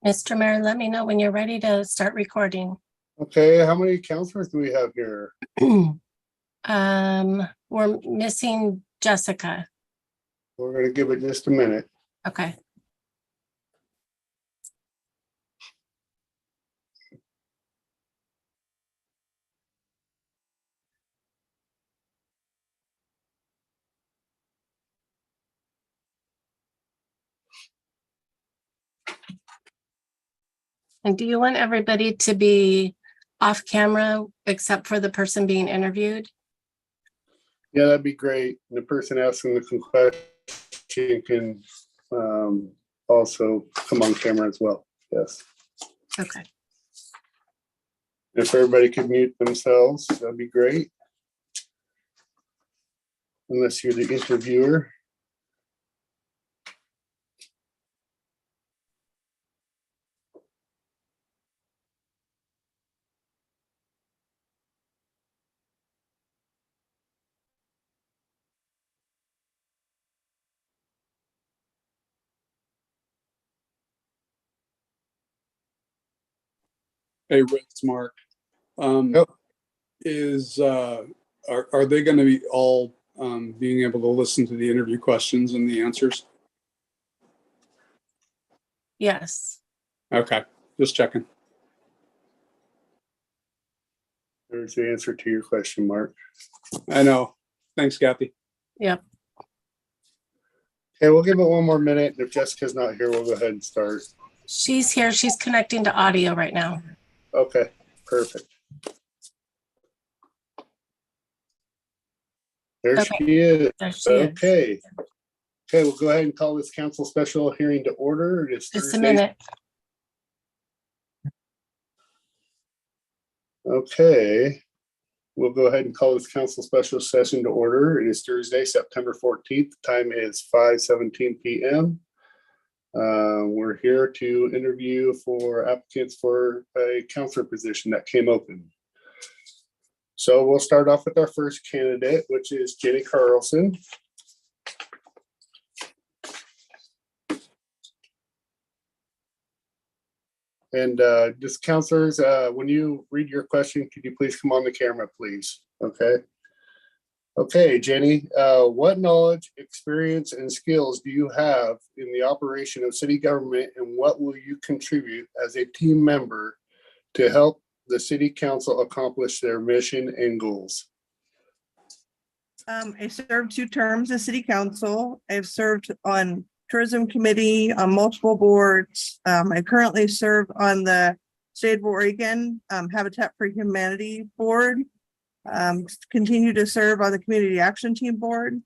Mr. Mayor, let me know when you're ready to start recording. Okay, how many counselors do we have here? We're missing Jessica. We're gonna give it just a minute. Okay. And do you want everybody to be off camera except for the person being interviewed? Yeah, that'd be great. The person asking the question can also come on camera as well. Yes. Okay. If everybody could mute themselves, that'd be great. Unless you're the interviewer. Hey, Rick, it's Mark. Yep. Are they going to be all being able to listen to the interview questions and the answers? Yes. Okay, just checking. There's the answer to your question, Mark. I know. Thanks, Kathy. Yep. Okay, we'll give it one more minute. If Jessica's not here, we'll go ahead and start. She's here. She's connecting to audio right now. Okay, perfect. There Okay. she is. There she is. Okay. Okay, we'll go ahead and call this council special hearing to order. It is Just a Thursday. minute. Okay. We'll go ahead and call this council special session to order. It is Thursday, September 14th. The time is 5:17 p.m. We're here to interview for applicants for a counselor position that came open. So we'll start off with our first candidate, which is Jenny Carlson. And just counselors, when you read your question, could you please come on the camera, please? Okay. Okay, Jenny, what knowledge, experience, and skills do you have in the operation of city government, and what will you contribute as a team member to help the city council accomplish their mission and goals? I served 2 terms as city council. I've served on tourism committee, on multiple boards. I currently serve on the state of Oregon Habitat for Humanity board. Continue to serve on the community action team board.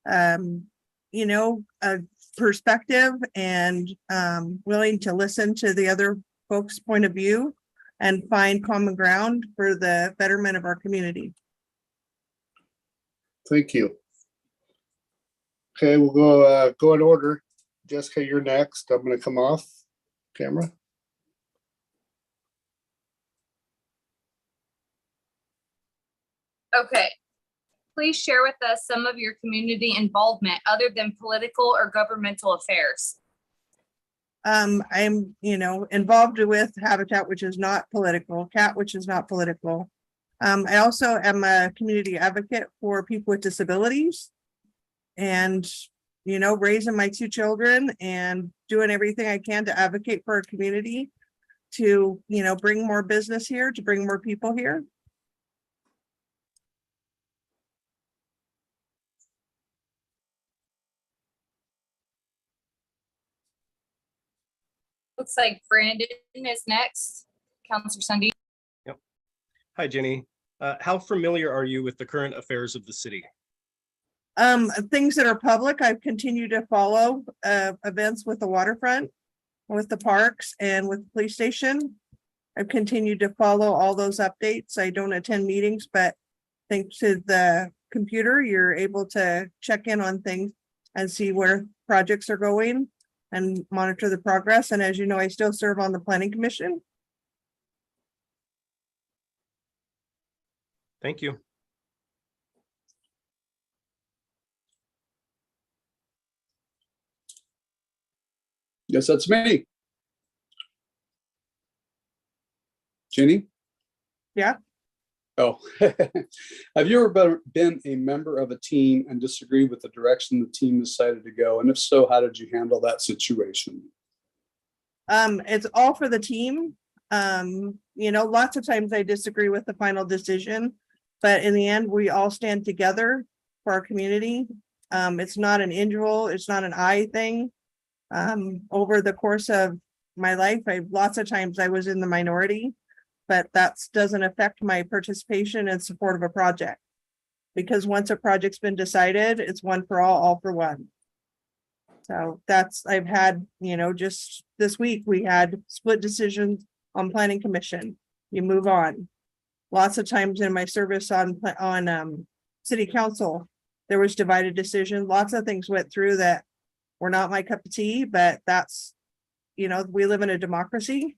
You know, a perspective and willing to listen to the other folks' point of view and find common ground for the betterment of our community. Thank you. Okay, we'll go in order. Jessica, you're next. I'm gonna come off camera. Okay. Please share with us some of your community involvement other than political or governmental affairs. I'm, involved with Habitat, which is not political, CAT, which is not political. I also am a community advocate for people with disabilities. And, raising my 2 children and doing everything I can to advocate for our community to, bring more business here, to bring more people here. Looks like Brandon is next. Counselor Sunday. Hi, Jenny. How familiar are you with the current affairs of the city? Things that are public, I've continued to follow events with the waterfront, with the parks, and with the police station. I've continued to follow all those updates. I don't attend meetings, but thanks to the computer, you're able to check in on things and see where projects are going and monitor the progress. And as you know, I still serve on the planning commission. Thank you. Yes, that's me. Jenny? Yeah. Oh, have you ever been a member of a team and disagreed with the direction the team decided to go? And if so, how did you handle that situation? It's all for the team. Lots of times I disagree with the final decision, but in the end, we all stand together for our community. It's not an individual, it's not an I thing. Over the course of my life, lots of times I was in the minority, but that doesn't affect my participation and support of a project. Because once a project's been decided, it's one for all for one. So I've had, just this week, we had split decisions on planning commission. You move on. Lots of times in my service on city council, there was divided decision. Lots of things went through that were not my cup of tea, but that's, we live in a democracy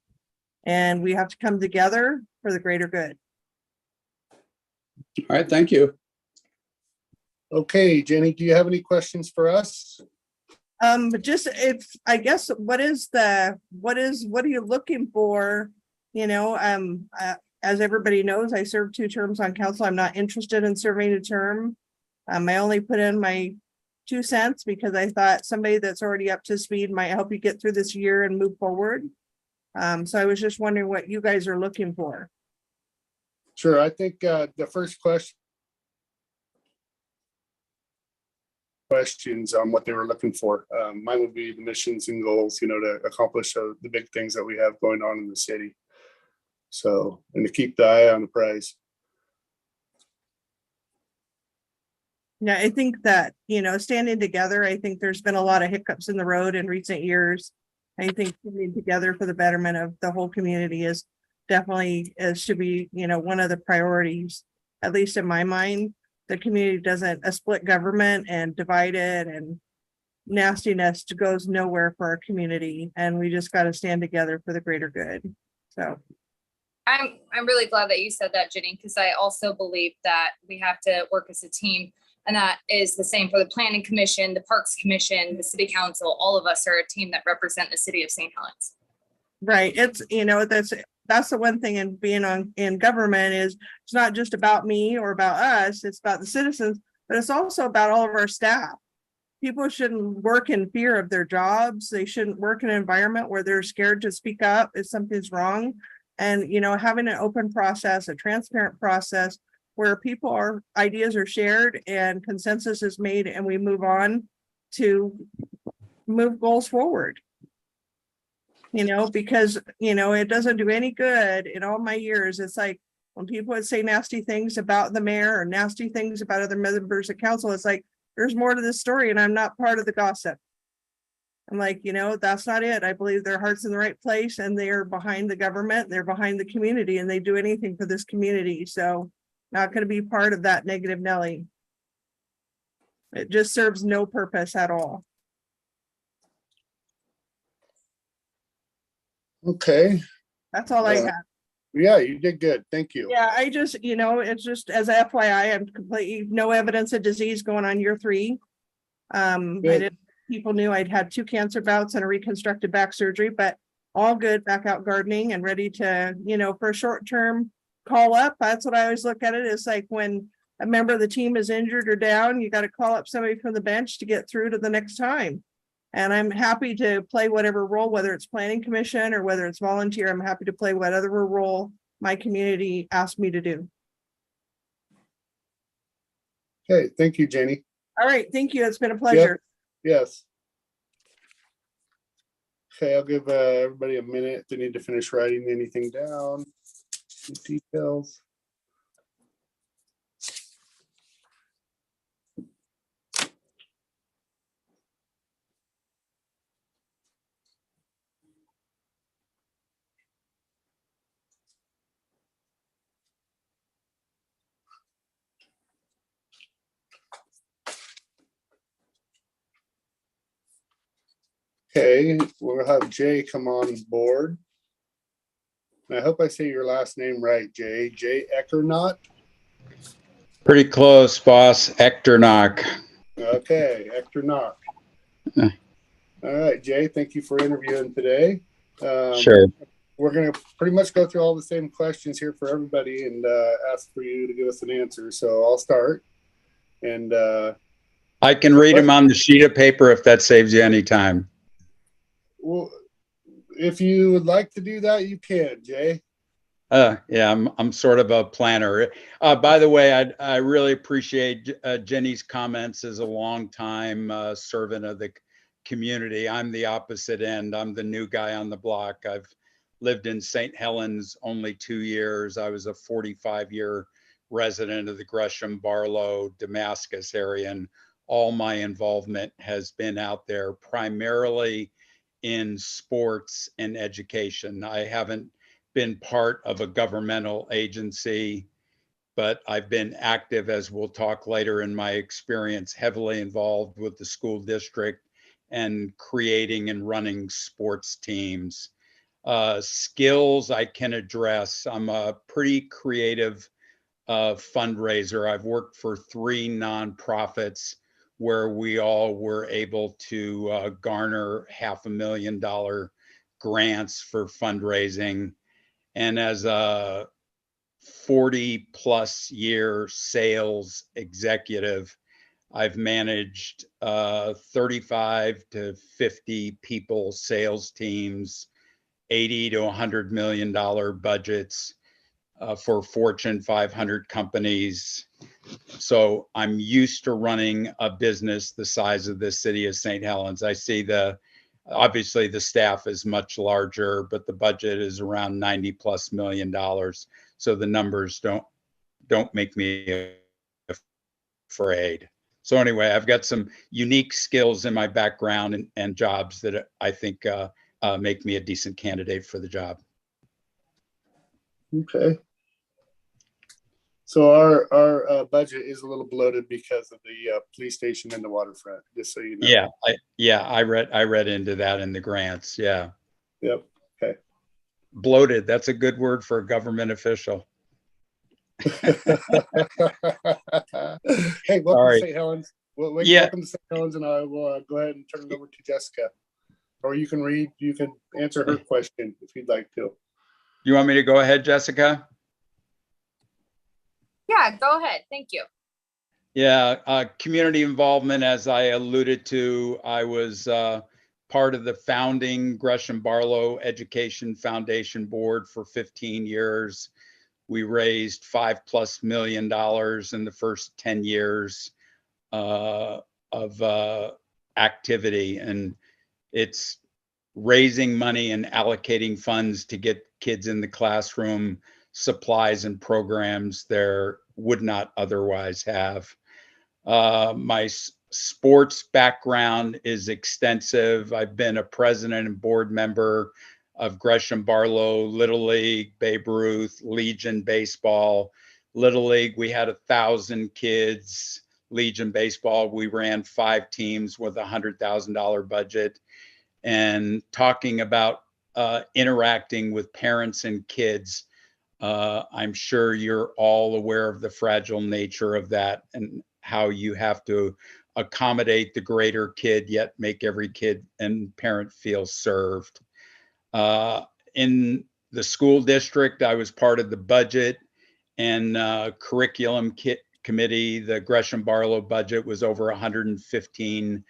and we have to come together for the greater good. All right, thank you. Okay, Jenny, do you have any questions for us? Just I guess, what are you looking for? As everybody knows, I served 2 terms on council. I'm not interested in serving a term. I only put in my 2 cents because I thought somebody that's already up to speed might help you get through this year and move forward. So I was just wondering what you guys are looking for. Sure, I think the first questions on what they were looking for. Mine would be the missions and goals, to accomplish the big things that we have going on in the city. So, and to keep the eye on the prize. Yeah, I think that, standing together, I think there's been a lot of hiccups in the road in recent years. I think coming together for the betterment of the whole community is definitely should be, one of the priorities, at least in my mind. The community doesn't, a split government and divided and nastiness goes nowhere for our community. And we just got to stand together for the greater good. So I'm really glad that you said that, Jenny, because I also believe that we have to work as a team. And that is the same for the Planning Commission, the Parks Commission, the City Council. All of us are a team that represent the city of St. Helens. Right. It's, that's the one thing in being in government is it's not just about me or about us, it's about the citizens, but it's also about all of our staff. People shouldn't work in fear of their jobs. They shouldn't work in an environment where they're scared to speak up if something's wrong. And, having an open process, a transparent process where ideas are shared and consensus is made and we move on to move goals forward. Because, it doesn't do any good in all my years. It's like when people would say nasty things about the mayor or nasty things about other members of council, it's like, there's more to this story and I'm not part of the gossip. I'm like, that's not it. I believe their heart's in the right place and they're behind the government, they're behind the community and they do anything for this community. So not going to be part of that negative Nelly. It just serves no purpose at all. Okay, That's all I Yeah. have. yeah, you did good. Thank you. Yeah, I just, it's just as a FYI, I'm completely, no evidence of disease going on year 3. I Good. didn't, people knew I'd had 2 cancer bouts and a reconstructive back surgery, but all good, back out gardening and ready to, for a short term call up. That's what I always look at it. It's like when a member of the team is injured or down, you got to call up somebody from the bench to get through to the next time. And I'm happy to play whatever role, whether it's planning commission or whether it's volunteer, I'm happy to play whatever role my community asked me to do. Okay, thank you, Jenny. All right, thank you. It's been a pleasure. Yes. Okay, I'll give everybody a minute if they need to finish writing anything down. Details. Okay, we'll have Jay come on board. And I hope I say your last name right, Jay. Jay Eckernott. Pretty close, boss. Echternach. Okay, Eckernott. Yeah. All right, Jay, thank you for interviewing today. Sure. We're going to pretty much go through all the same questions here for everybody and ask for you to give us an answer. So I'll start. And I can read them on the sheet of paper if that saves you any time. well, if you would like to do that, you can, Jay. Yeah, I'm sort of a planner. By the way, I really appreciate Jenny's comments as a longtime servant of the community. I'm the opposite end. I'm the new guy on the block. I've lived in St. Helens only 2 years. I was a 45-year resident of the Gresham, Barlow, Damascus area, and all my involvement has been out there primarily in sports and education. I haven't been part of a governmental agency, but I've been active, as we'll talk later in my experience, heavily involved with the school district and creating and running sports teams. Skills I can address. I'm a pretty creative fundraiser. I've worked for 3 nonprofits where we all were able to garner $500,000 grants for fundraising. And as a 40+ year sales executive, I've managed 35 to 50 people sales teams, 80 to $100 million budgets for Fortune 500 companies. So I'm used to running a business the size of the city of St. Helens. I see obviously the staff is much larger, but the budget is around $90+ million. So the numbers don't make me afraid. So anyway, I've got some unique skills in my background and jobs that I think make me a decent candidate for the job. Okay. So our budget is a little bloated because of the police station and the waterfront, just so you know. Yeah, I read into that in the grants. Yeah. Yep. Okay. Bloated. That's a good word for a government official. Hey, welcome Sorry. to St. Helens. Yeah. Welcome to St. Helens, and I will go ahead and turn it over to Jessica. Or you can answer her question if you'd like to. You want me to go ahead, Jessica? Yeah, go ahead. Thank you. Yeah, community involvement, as I alluded to, I was part of the founding Gresham Barlow Education Foundation Board for 15 years. We raised $5+ million in the first 10 years of activity. And it's raising money and allocating funds to get kids in the classroom supplies and programs they would not otherwise have. My sports background is extensive. I've been a president and board member of Gresham Barlow, Little League, Babe Ruth, Legion Baseball. Little League, we had 1,000 kids. Legion Baseball. We ran 5 teams with a $100,000 budget, and talking about interacting with parents and kids. I'm sure you're all aware of the fragile nature of that and how you have to accommodate the greater kid, yet make every kid and parent feel served. In the school district, I was part of the budget and curriculum committee. The Gresham Barlow budget was over $115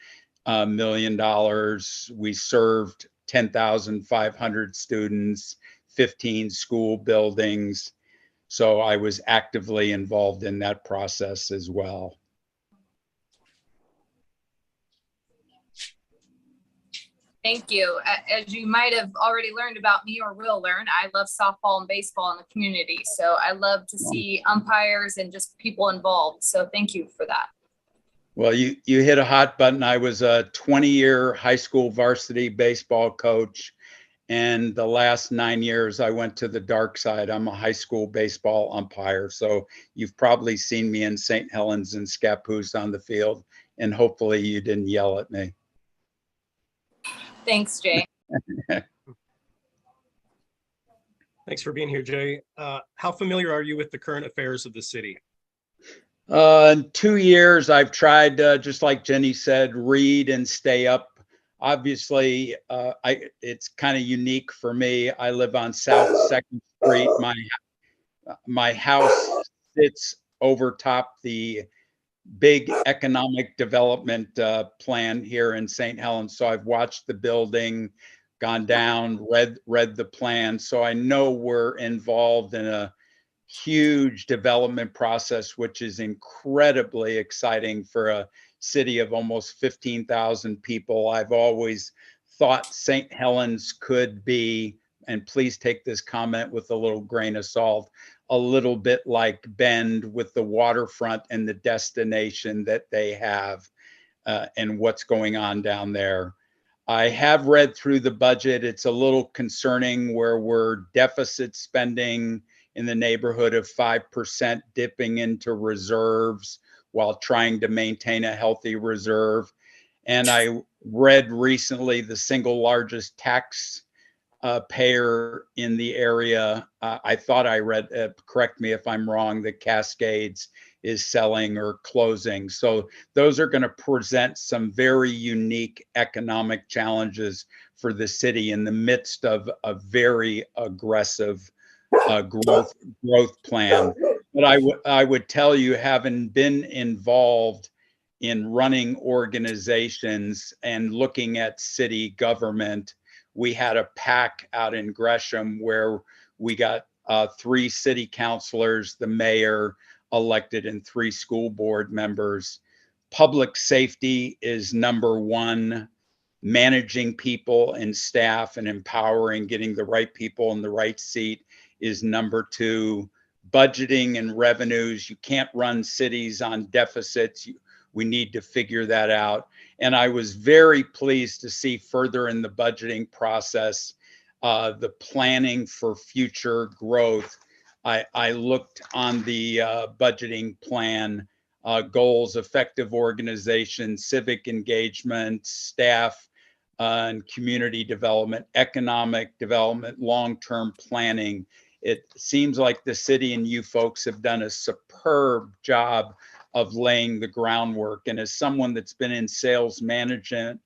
million. We served 10,500 students, 15 school buildings. So I was actively involved in that process as well. Thank you. As you might have already learned about me or will learn, I love softball and baseball in the community. So I love to see umpires and just people involved. So thank you for that. Well, you hit a hot button. I was a 20-year high school varsity baseball coach. And the last 9 years, I went to the dark side. I'm a high school baseball umpire. So you've probably seen me in St. Helens and Scappoose on the field. And hopefully you didn't yell at me. Thanks, Jay. Thanks for being here, Jay. How familiar are you with the current affairs of the city? In 2 years, I've tried, just like Jenny said, read and stay up. Obviously, it's kind of unique for me. I live on South 2nd Street. My house sits over top the big economic development plan here in St. Helens. So I've watched the building, gone down, read the plan. So I know we're involved in a huge development process, which is incredibly exciting for a city of almost 15,000 people. I've always thought St. Helens could be, and please take this comment with a little grain of salt, a little bit like Bend with the waterfront and the destination that they have and what's going on down there. I have read through the budget. It's a little concerning where we're deficit spending in the neighborhood of 5%, dipping into reserves while trying to maintain a healthy reserve. And I read recently the single largest tax payer in the area. I thought I read, correct me if I'm wrong, that Cascades is selling or closing. So those are going to present some very unique economic challenges for the city in the midst of a very aggressive growth plan. But I would tell you, having been involved in running organizations and looking at city government, we had a PAC out in Gresham where we got 3 city councilors, the mayor elected, and 3 school board members. Public safety is number 1. Managing people and staff and empowering, getting the right people in the right seat is number 2. Budgeting and revenues. You can't run cities on deficits. We need to figure that out. And I was very pleased to see further in the budgeting process, the planning for future growth. I looked on the budgeting plan, goals, effective organization, civic engagement, staff and community development, economic development, long-term planning. It seems like the city and you folks have done a superb job of laying the groundwork. And as someone that's been in sales management,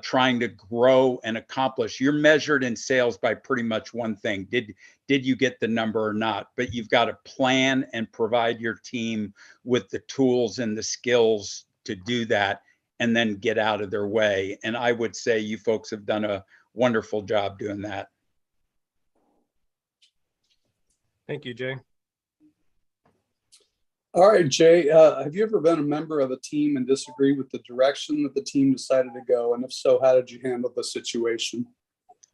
trying to grow and accomplish, you're measured in sales by pretty much one thing. Did you get the number or not? But you've got to plan and provide your team with the tools and the skills to do that and then get out of their way. And I would say you folks have done a wonderful job doing that. Thank you, Jay. All right, Jay, have you ever been a member of a team and disagree with the direction that the team decided to go? And if so, how did you handle the situation?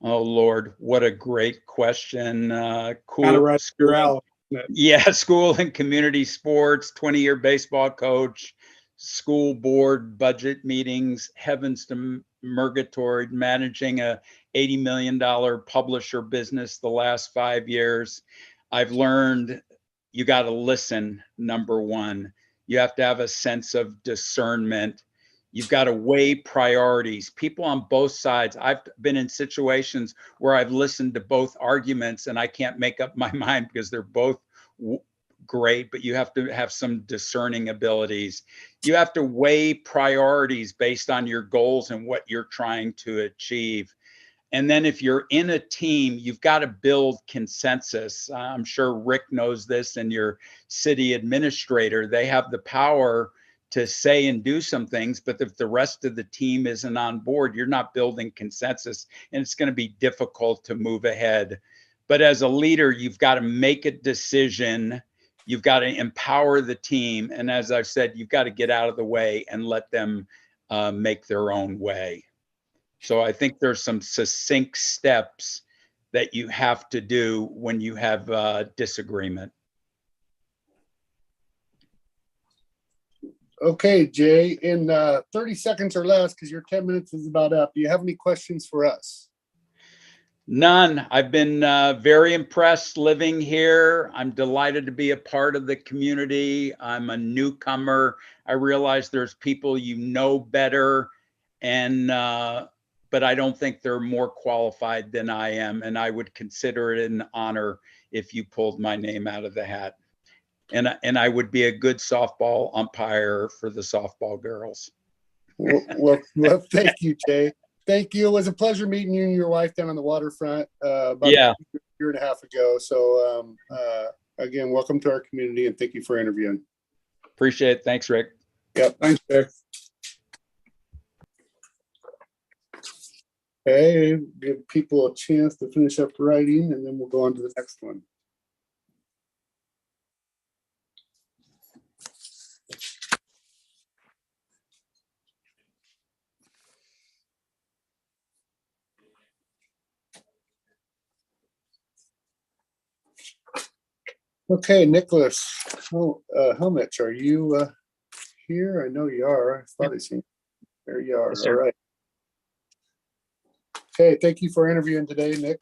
Oh, Lord, what a great question. Cool. Kind of right up your alley. Yeah, school and community sports, 20-year baseball coach, school board budget meetings, heavens to Murgatroyd, managing a $80 million publisher business the last 5 years. I've learned you got to listen, number 1. You have to have a sense of discernment. You've got to weigh priorities. People on both sides. I've been in situations where I've listened to both arguments and I can't make up my mind because they're both great, but you have to have some discerning abilities. You have to weigh priorities based on your goals and what you're trying to achieve. And then if you're in a team, you've got to build consensus. I'm sure Rick knows this, and your city administrator, they have the power to say and do some things, but if the rest of the team isn't on board, you're not building consensus, and it's going to be difficult to move ahead. But as a leader, you've got to make a decision. You've got to empower the team. And as I've said, you've got to get out of the way and let them make their own way. So I think there's some succinct steps that you have to do when you have disagreement. Okay, Jay, in 30 seconds or less, because your 10 minutes is about up, do you have any questions for us? None. I've been very impressed living here. I'm delighted to be a part of the community. I'm a newcomer. I realize there's people you know better, and but I don't think they're more qualified than I am, and I would consider it an honor if you pulled my name out of the hat. And I would be a good softball umpire for the softball girls. Well, thank you, Jay. Thank you. It was a pleasure meeting you and your wife down on the waterfront about a year and a half ago. So again, welcome to our community, and thank you for interviewing. Appreciate it. Thanks, Rick. Yep. Thanks, Rick. Okay, give people a chance to finish up writing, and then we'll go on to the next one. Okay, Nicholas Helmich, are you here? I know you are. I thought I seen. There you are. Yes, All sir. right. Okay, thank you for interviewing today, Nick.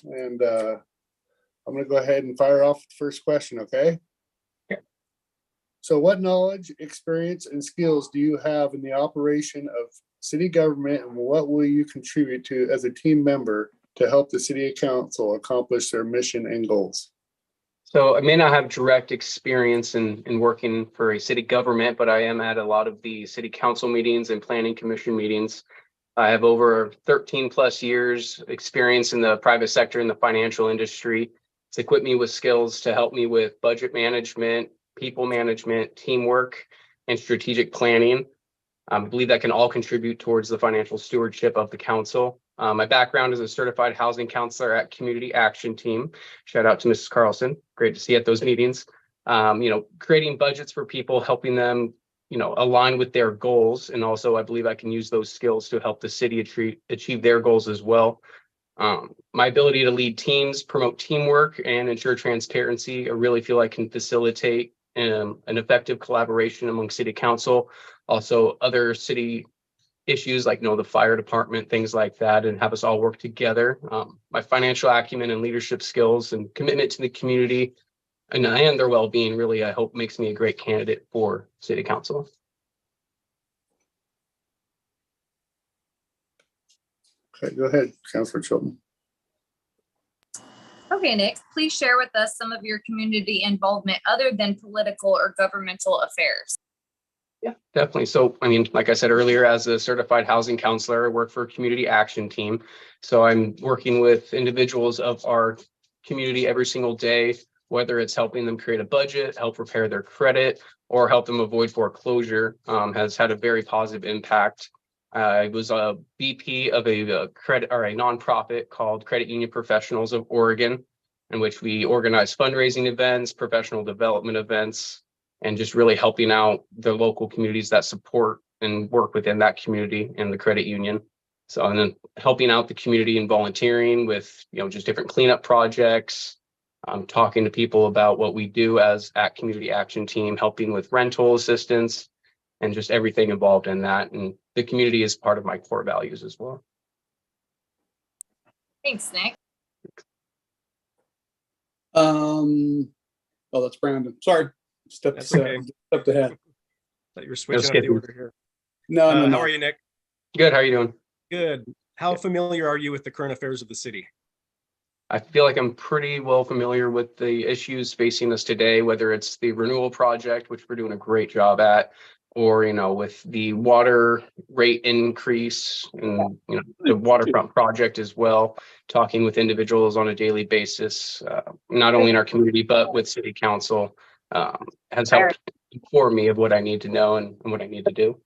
And I'm going to go ahead and fire off the first question, okay? Yeah. So what knowledge, experience, and skills do you have in the operation of city government, and what will you contribute to as a team member to help the city council accomplish their mission and goals? So I may not have direct experience in working for a city government, but I am at a lot of the city council meetings and planning commission meetings. I have over 13 plus years experience in the private sector in the financial industry. It's equipped me with skills to help me with budget management, people management, teamwork, and strategic planning. I believe that can all contribute towards the financial stewardship of the council. My background is a certified housing counselor at Community Action Team. Shout out to Mrs. Carlson. Great to see you at those meetings. Creating budgets for people, helping them, align with their goals. And also, I believe I can use those skills to help the city achieve their goals as well. My ability to lead teams, promote teamwork, and ensure transparency, I really feel I can facilitate an effective collaboration among city council, also other city issues like the fire department, things like that, and have us all work together. My financial acumen and leadership skills and commitment to the community and their well-being really, I hope, makes me a great candidate for city council. Okay, go ahead, Councilor Chilton. Okay, Nick, please share with us some of your community involvement other than political or governmental affairs. Yeah, definitely. So, like I said earlier, as a certified housing counselor, I work for a Community Action Team. So I'm working with individuals of our community every single day, whether it's helping them create a budget, help repair their credit, or help them avoid foreclosure, has had a very positive impact. I was a VP of a credit or a nonprofit called Credit Union Professionals of Oregon, in which we organize fundraising events, professional development events, and just really helping out the local communities that support and work within that community and the credit union. So, and then helping out the community and volunteering with, just different cleanup projects, talking to people about what we do at Community Action Team, helping with rental assistance, and just everything involved in that. And the community is part of my core values as well. Thanks, Nick. Oh, that's Brandon. Sorry. Stepped That's okay. ahead. Thought you were switching up the skipping. order here. No, no, How no. are you, Nick? Good. How are you doing? Good. How familiar are you with the current affairs of the city? I feel like I'm pretty well familiar with the issues facing us today, whether it's the renewal project, which we're doing a great job at, or, with the water rate increase and, the waterfront project as well, talking with individuals on a daily basis, not only in our community, but with city council, has helped inform me of what I need to know and what I need to do.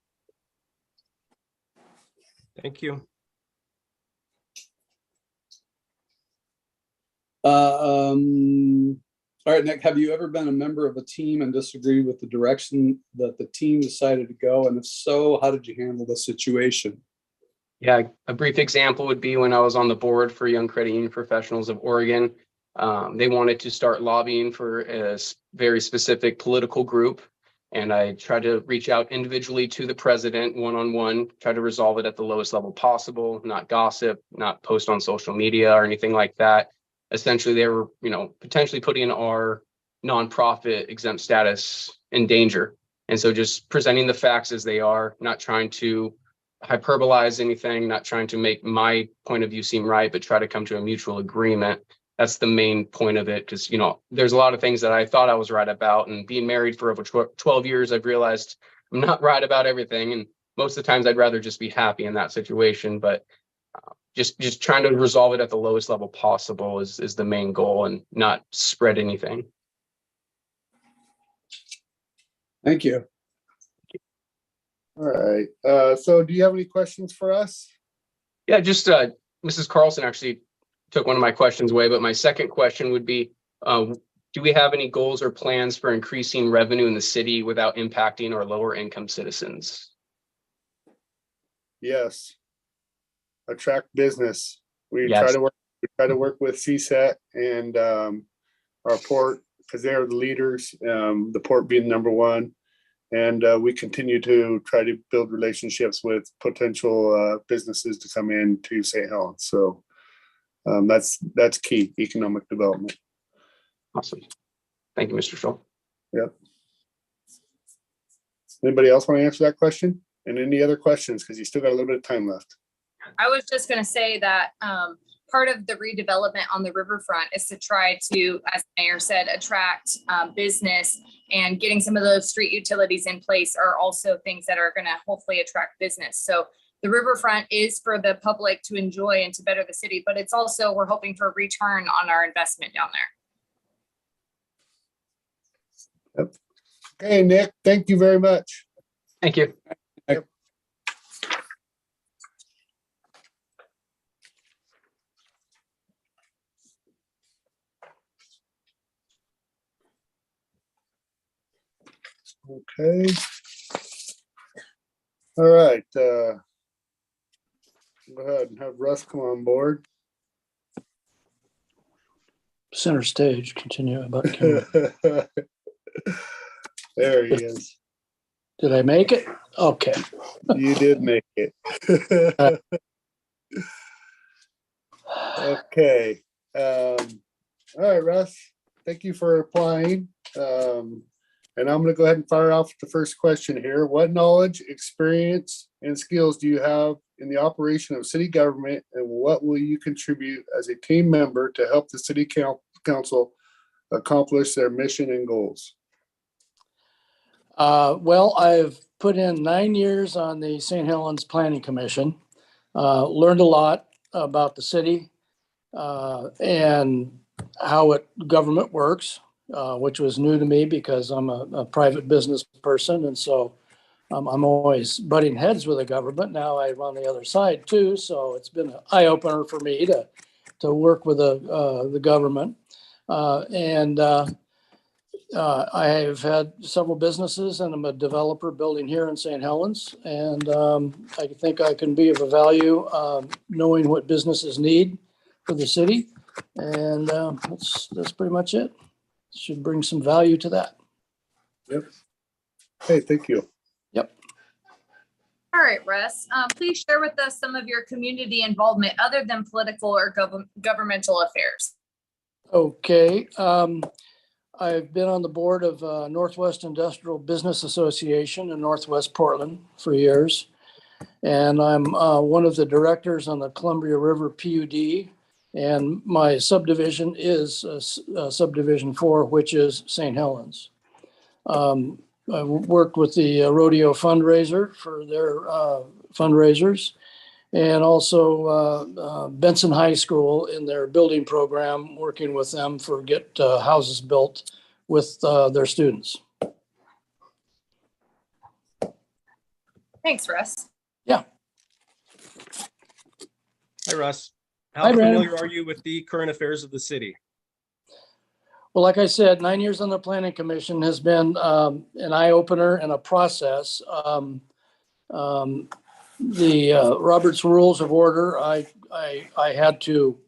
Thank you. All right, Nick, have you ever been a member of a team and disagreed with the direction that the team decided to go? And if so, how did you handle the situation? Yeah, a brief example would be when I was on the board for Young Credit Union Professionals of Oregon. They wanted to start lobbying for a very specific political group. And I tried to reach out individually to the president one-on-one, try to resolve it at the lowest level possible, not gossip, not post on social media or anything like that. Essentially, they were, potentially putting our nonprofit exempt status in danger. And so just presenting the facts as they are, not trying to hyperbolize anything, not trying to make my point of view seem right, but try to come to a mutual agreement. That's the main point of it. Because, there's a lot of things that I thought I was right about. And being married for over 12 years, I've realized I'm not right about everything. And most of the times I'd rather just be happy in that situation. But just trying to resolve it at the lowest level possible is the main goal, and not spread anything. Thank you. All right. So do you have any questions for us? Yeah, just Mrs. Carlson actually took one of my questions away, but my second question would be, do we have any goals or plans for increasing revenue in the city without impacting our lower income citizens? Yes. Attract business. We Yes. try to work with CSET and our port, because they're the leaders, the port being number one. And we continue to try to build relationships with potential businesses to come in to St. Helens. So that's key, economic development. Awesome. Thank you, Mr. Schultz. Yep. Anybody else want to answer that question? And any other questions? Because you still got a little bit of time left. I was just going to say that part of the redevelopment on the riverfront is to try to, as the mayor said, attract business, and getting some of those street utilities in place are also things that are going to hopefully attract business. So the riverfront is for the public to enjoy and to better the city, but it's also, we're hoping for a return on our investment down there. Yep. Okay, Nick, thank you very much. Thank you. Okay. All right. Go ahead and have Russ come on board. Center stage, continue about camera. There he is. Did I make it? Okay. You did make it. Okay. All right, Russ. Thank you for applying. And I'm going to go ahead and fire off the first question here. What knowledge, experience, and skills do you have in the operation of city government, and what will you contribute as a team member to help the city council accomplish their mission and goals? Well, I've put in 9 years on the St. Helens Planning Commission, learned a lot about the city and how government works, which was new to me because I'm a private business person. And so I'm always butting heads with the government. Now I'm on the other side too. So it's been an eye opener for me to work with the government. I have had several businesses, and I'm a developer building here in St. Helens. And I think I can be of a value knowing what businesses need for the city. And that's pretty much it. Should bring some value to that. Yep. Hey, thank you. Yep. All right, Russ, please share with us some of your community involvement other than political or governmental affairs. Okay. I've been on the board of Northwest Industrial Business Association in Northwest Portland for years. And I'm one of the directors on the Columbia River PUD. And my subdivision is subdivision 4, which is St. Helens. I worked with the rodeo fundraiser for their fundraisers, and also Benson High School in their building program, working with them for get houses built with their students. Thanks, Russ. Hi, Russ. Hi, How Brandon. familiar are you with the current affairs of the city? Well, like I said, 9 years on the planning commission has been an eye opener and a process. The Robert's Rules of Order, I had to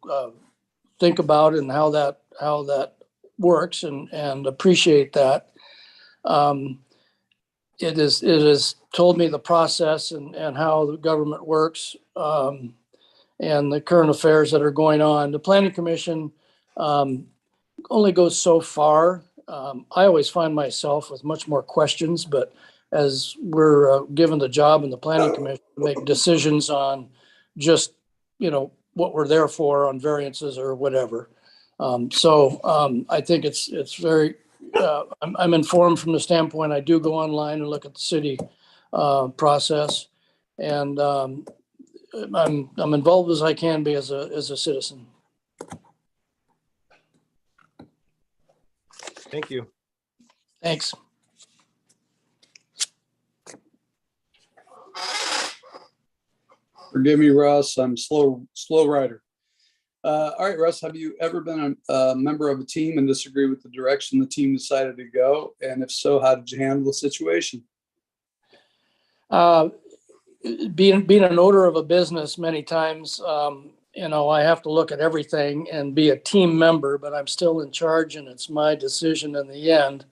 think about and how that works and appreciate that. It has told me the process and how the government works, and the current affairs that are going on. The planning commission only goes so far. I always find myself with much more questions, but as we're given the job in the planning commission to make decisions on just, what we're there for on variances or whatever. I think it's very, I'm informed from the standpoint, I do go online and look at the city process. And I'm involved as I can be as a citizen. Thank you. Thanks. Forgive me, Russ, I'm slow rider. All right, Russ, have you ever been a member of a team and disagree with the direction the team decided to go? And if so, how did you handle the situation? Being an owner of a business many times, I have to look at everything and be a team member, but I'm still in charge and it's my decision in the end.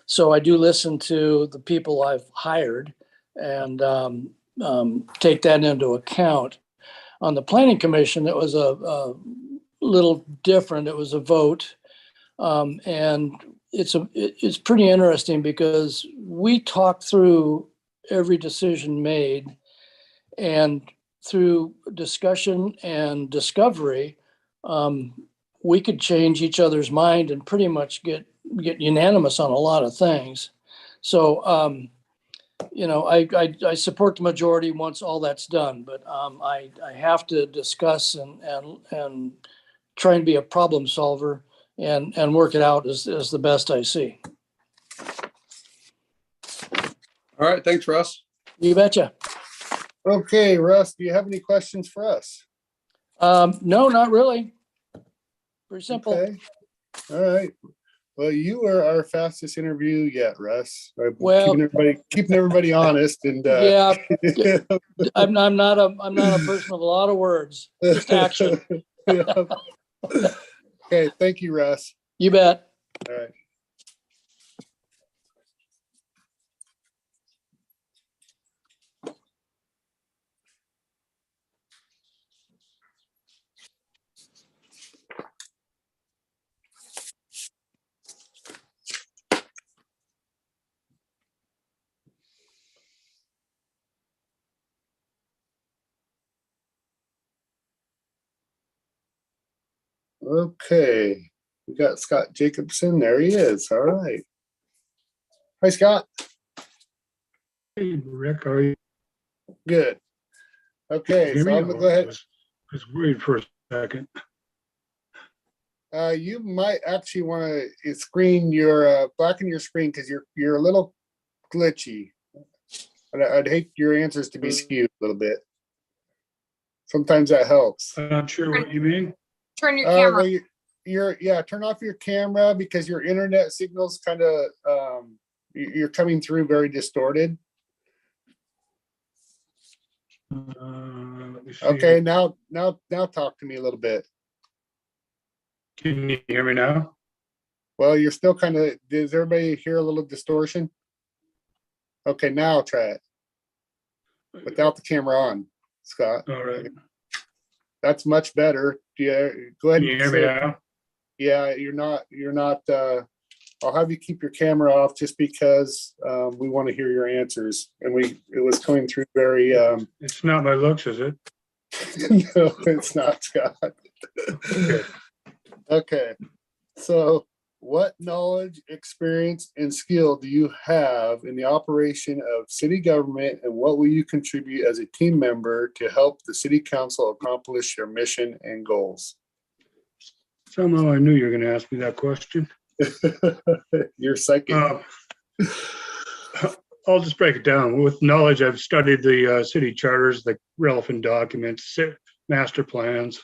So I do listen to the people I've hired and take that into account. On the planning commission, it was a little different. It was a vote. And it's pretty interesting because we talked through every decision made, and through discussion and discovery, we could change each other's mind and pretty much get unanimous on a lot of things. So, I support the majority once all that's done, but I have to discuss and try and be a problem solver and work it out as the best I see. All right, thanks, Russ. You betcha. Okay, Russ, do you have any questions for us? No, not really. Pretty simple. Okay. All right. Well, you were our fastest interview yet, Russ. Well- keeping everybody honest and Yeah, I'm not a person of a lot of words, just action. Okay, thank you, Russ. You bet. All right. Okay, we got Scott Jacobson. There he is. All right. Hi, Scott. Hey, Rick, how are you? Good. Okay, Hear so me? I'm gonna go ahead. I was worried for a second. You might actually want to screen your blacken your screen because you're a little glitchy. And I'd hate your answers to be skewed a little bit. Sometimes that helps. I'm not sure what you mean. Turn your camera. Well, turn off your camera because your internet signal's kind of you're coming through very distorted. Let me see. Okay, now talk to me a little bit. Can you hear me now? Well, you're still kind of. Does everybody hear a little distortion? Okay, now try it without the camera on, Scott. All right. That's much better. Yeah, go ahead. Can you hear me now? Yeah, you're not, I'll have you keep your camera off just because, we want to hear your answers. And it was coming through very, It's not my looks, is it? no, it's not, Scott. Okay. Okay, so what knowledge, experience, and skill do you have in the operation of city government, and what will you contribute as a team member to help the city council accomplish your mission and goals? Somehow I knew you were gonna ask me that question. You're psychic. I'll just break it down. With knowledge, I've studied the city charters, the relevant documents, master plans.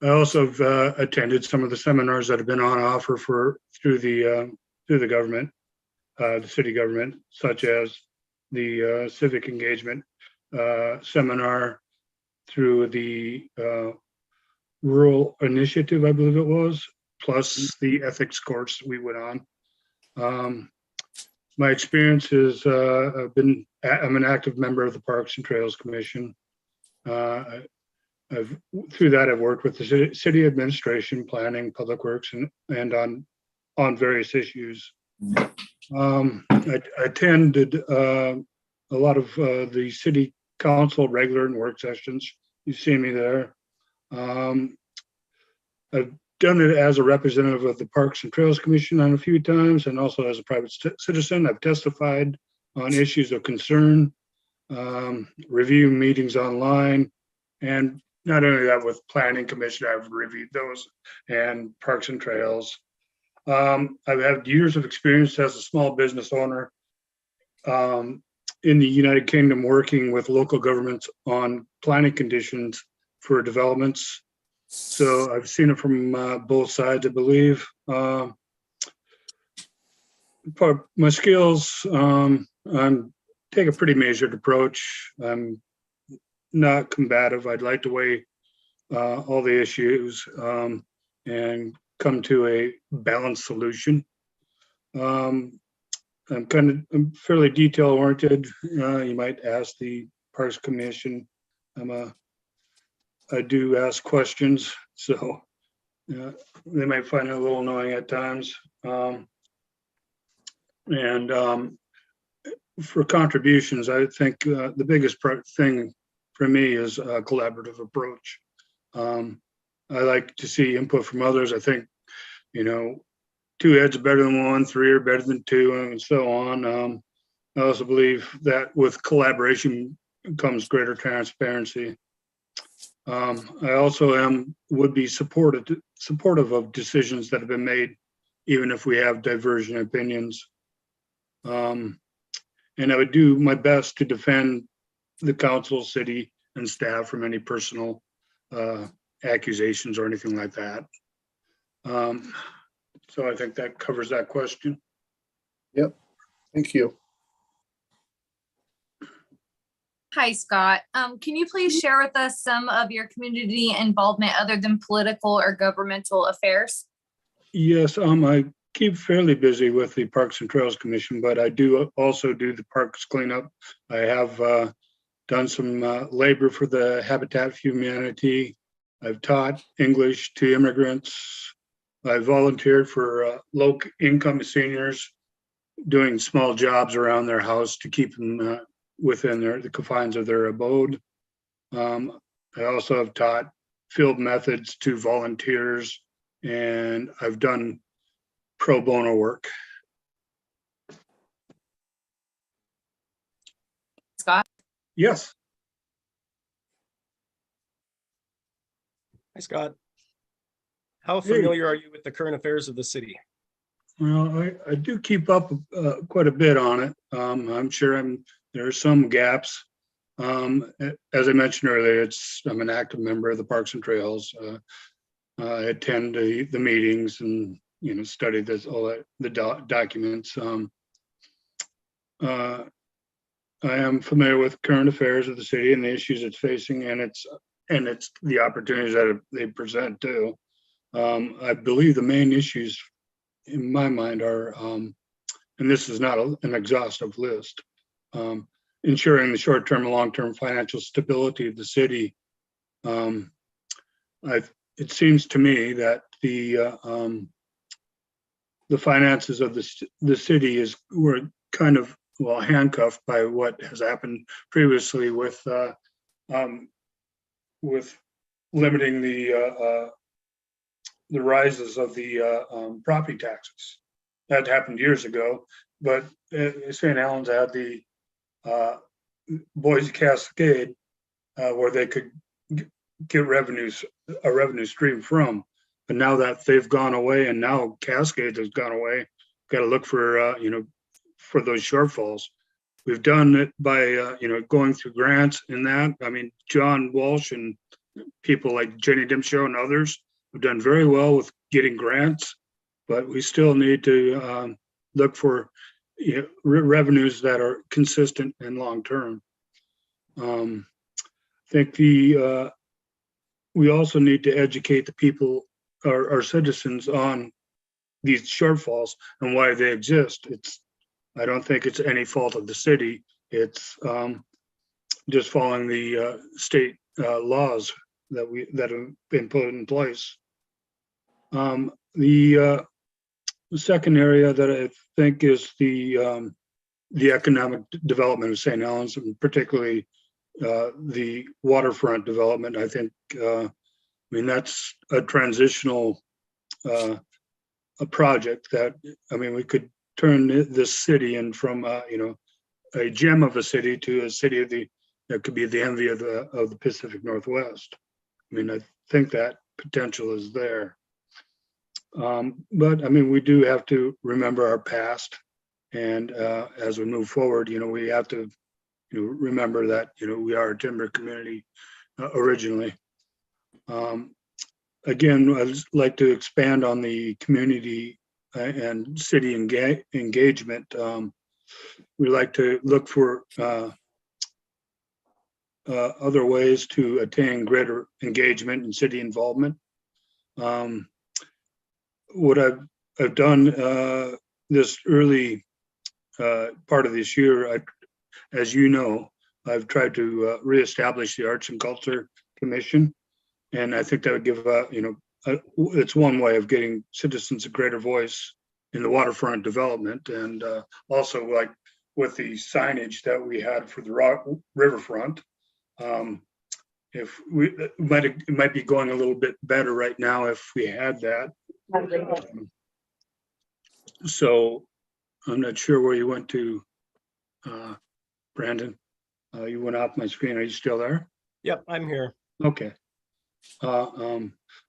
I also have attended some of the seminars that have been on offer through the government, the city government, such as the civic engagement seminar through the rural initiative, I believe it was, plus the ethics course we went on. My experience is I'm an active member of the Parks and Trails Commission. Through that, I've worked with the city administration, planning, public works, and on various issues. I attended a lot of the city council regular and work sessions. You've seen me there. I've done it as a representative of the Parks and Trails Commission on a few times, and also as a private citizen. I've testified on issues of concern, review meetings online, and not only that, with Planning Commission, I've reviewed those, and Parks and Trails. I've had years of experience as a small business owner in the United Kingdom, working with local governments on planning conditions for developments. So I've seen it from both sides, I believe. My skills, I'm take a pretty measured approach. I'm not combative. I'd like to weigh all the issues and come to a balanced solution. I'm fairly detail oriented. You might ask the Parks Commission. I do ask questions, so they might find it a little annoying at times. For contributions, I think the biggest thing for me is a collaborative approach. I like to see input from others. I think, two heads are better than one, three are better than two, and so on. I also believe that with collaboration comes greater transparency. I also would be supportive of decisions that have been made, even if we have divergent opinions. And I would do my best to defend the council, city, and staff from any personal accusations or anything like that. So I think that covers that question. Yep, thank you. Hi, Scott. Can you please share with us some of your community involvement other than political or governmental affairs? Yes, I keep fairly busy with the Parks and Trails Commission, but I do also do the parks cleanup. I have done some labor for the Habitat for Humanity. I've taught English to immigrants. I volunteered for low-income seniors, doing small jobs around their house to keep them within the confines of their abode. I also have taught field methods to volunteers, and I've done pro bono work. Scott? Yes. Hi, Scott. How familiar are you with the current affairs of the city? Well, I do keep up quite a bit on it. I'm sure there are some gaps. As I mentioned earlier, I'm an active member of the Parks and Trails. I attend the meetings and study the documents. I am familiar with current affairs of the city and the issues it's facing, and it's the opportunities that they present too. I believe the main issues in my mind are, and this is not an exhaustive list, ensuring the short-term and long-term financial stability of the city. it seems to me that the finances of the city were kind of, well, handcuffed by what has happened previously with limiting the rises of the property taxes. That happened years ago, but St. Helens had the Boise Cascade where they could get a revenue stream from. But now that they've gone away and now Cascade has gone away, got to look for, for those shortfalls. We've done it by, going through grants and that. I mean, John Walsh and people like Jenny Dimshow and others have done very well with getting grants, but we still need to look for revenues that are consistent and long-term. I think we also need to educate the people, our citizens, on these shortfalls and why they exist. I don't think it's any fault of the city. It's just following the state laws that have been put in place. The second area that I think is the economic development of St. Helens, and particularly the waterfront development. I think, that's a transitional a project that, we could turn this city in from, a gem of a city to a city that could be the envy of the Pacific Northwest. I think that potential is there. But we do have to remember our past, and as we move forward, we have to remember that we are a timber community originally. Again, I'd like to expand on the community and city engagement. We like to look for other ways to attain greater engagement and city involvement. What I've done this early part of this year, as you know, I've tried to reestablish the Arts and Culture Commission, and I think that would give it's one way of getting citizens a greater voice in the waterfront development, and also like with the signage that we had for the riverfront. If it might be going a little bit better right now if we had that. So I'm not sure where you went to, Brandon. You went off my screen. Are you still there? Yep, I'm here. Okay.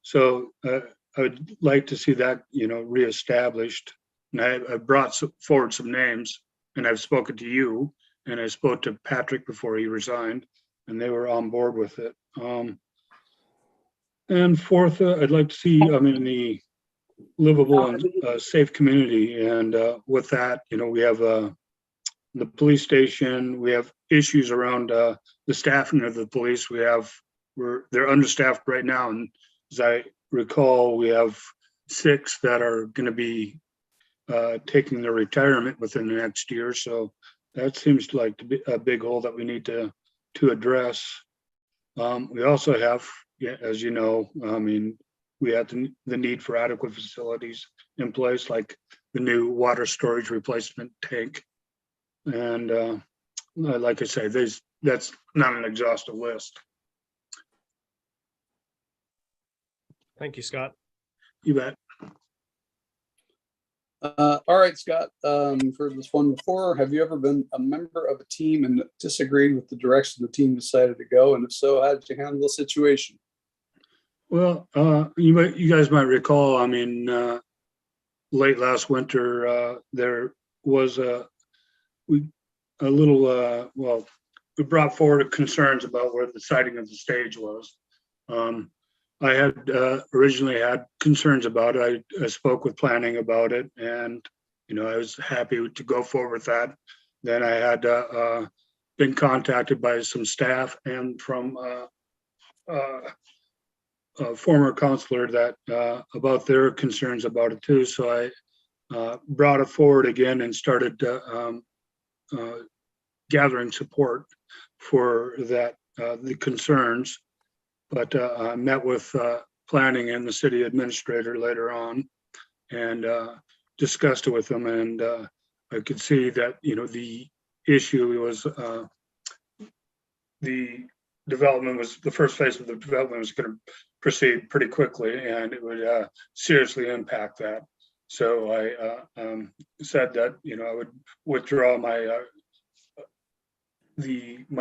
So I would like to see that, reestablished. And I brought forward some names, and I've spoken to you, and I spoke to Patrick before he resigned, and they were on board with it. And fourth, I'd like to see, the livable and safe community. And with that, we have the police station. We have issues around the staffing of the police. They're understaffed right now, and as I recall, we have 6 that are going to be taking their retirement within the next year. So that seems like to be a big hole that we need to address. We also have, as you know, we have the need for adequate facilities in place, like the new water storage replacement tank. And like I say, that's not an exhaustive list. Thank you, Scott. You bet. All right, Scott, you've heard this one before. Have you ever been a member of a team and disagreed with the direction the team decided to go? And if so, how did you handle the situation? Well, you guys might recall, late last winter, there was we brought forward concerns about where the siting of the stage was. I had originally had concerns about it. I spoke with planning about it, and I was happy to go forward with that. Then I had been contacted by some staff and from a former counselor that about their concerns about it too. So I brought it forward again and started gathering support for that, the concerns. But I met with planning and the city administrator later on, and discussed it with them. And I could see that, the issue was the development was, the first phase of the development was going to proceed pretty quickly, and it would seriously impact that. So I said that, I would withdraw my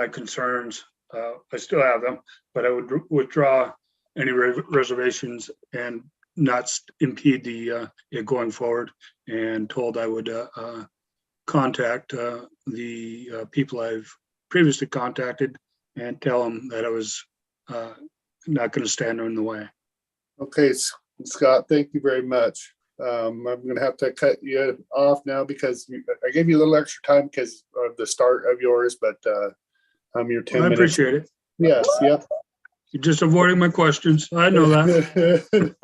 concerns. I still have them, but I would withdraw any reservations and not impede it going forward, and told I would contact the people I've previously contacted and tell them that I was not going to stand in the way. Okay, Scott, thank you very much. I'm gonna have to cut you off now because I gave you a little extra time because of the start of yours, but your 10 I minutes. appreciate it. Yes, yep. You're just avoiding my questions. I know that.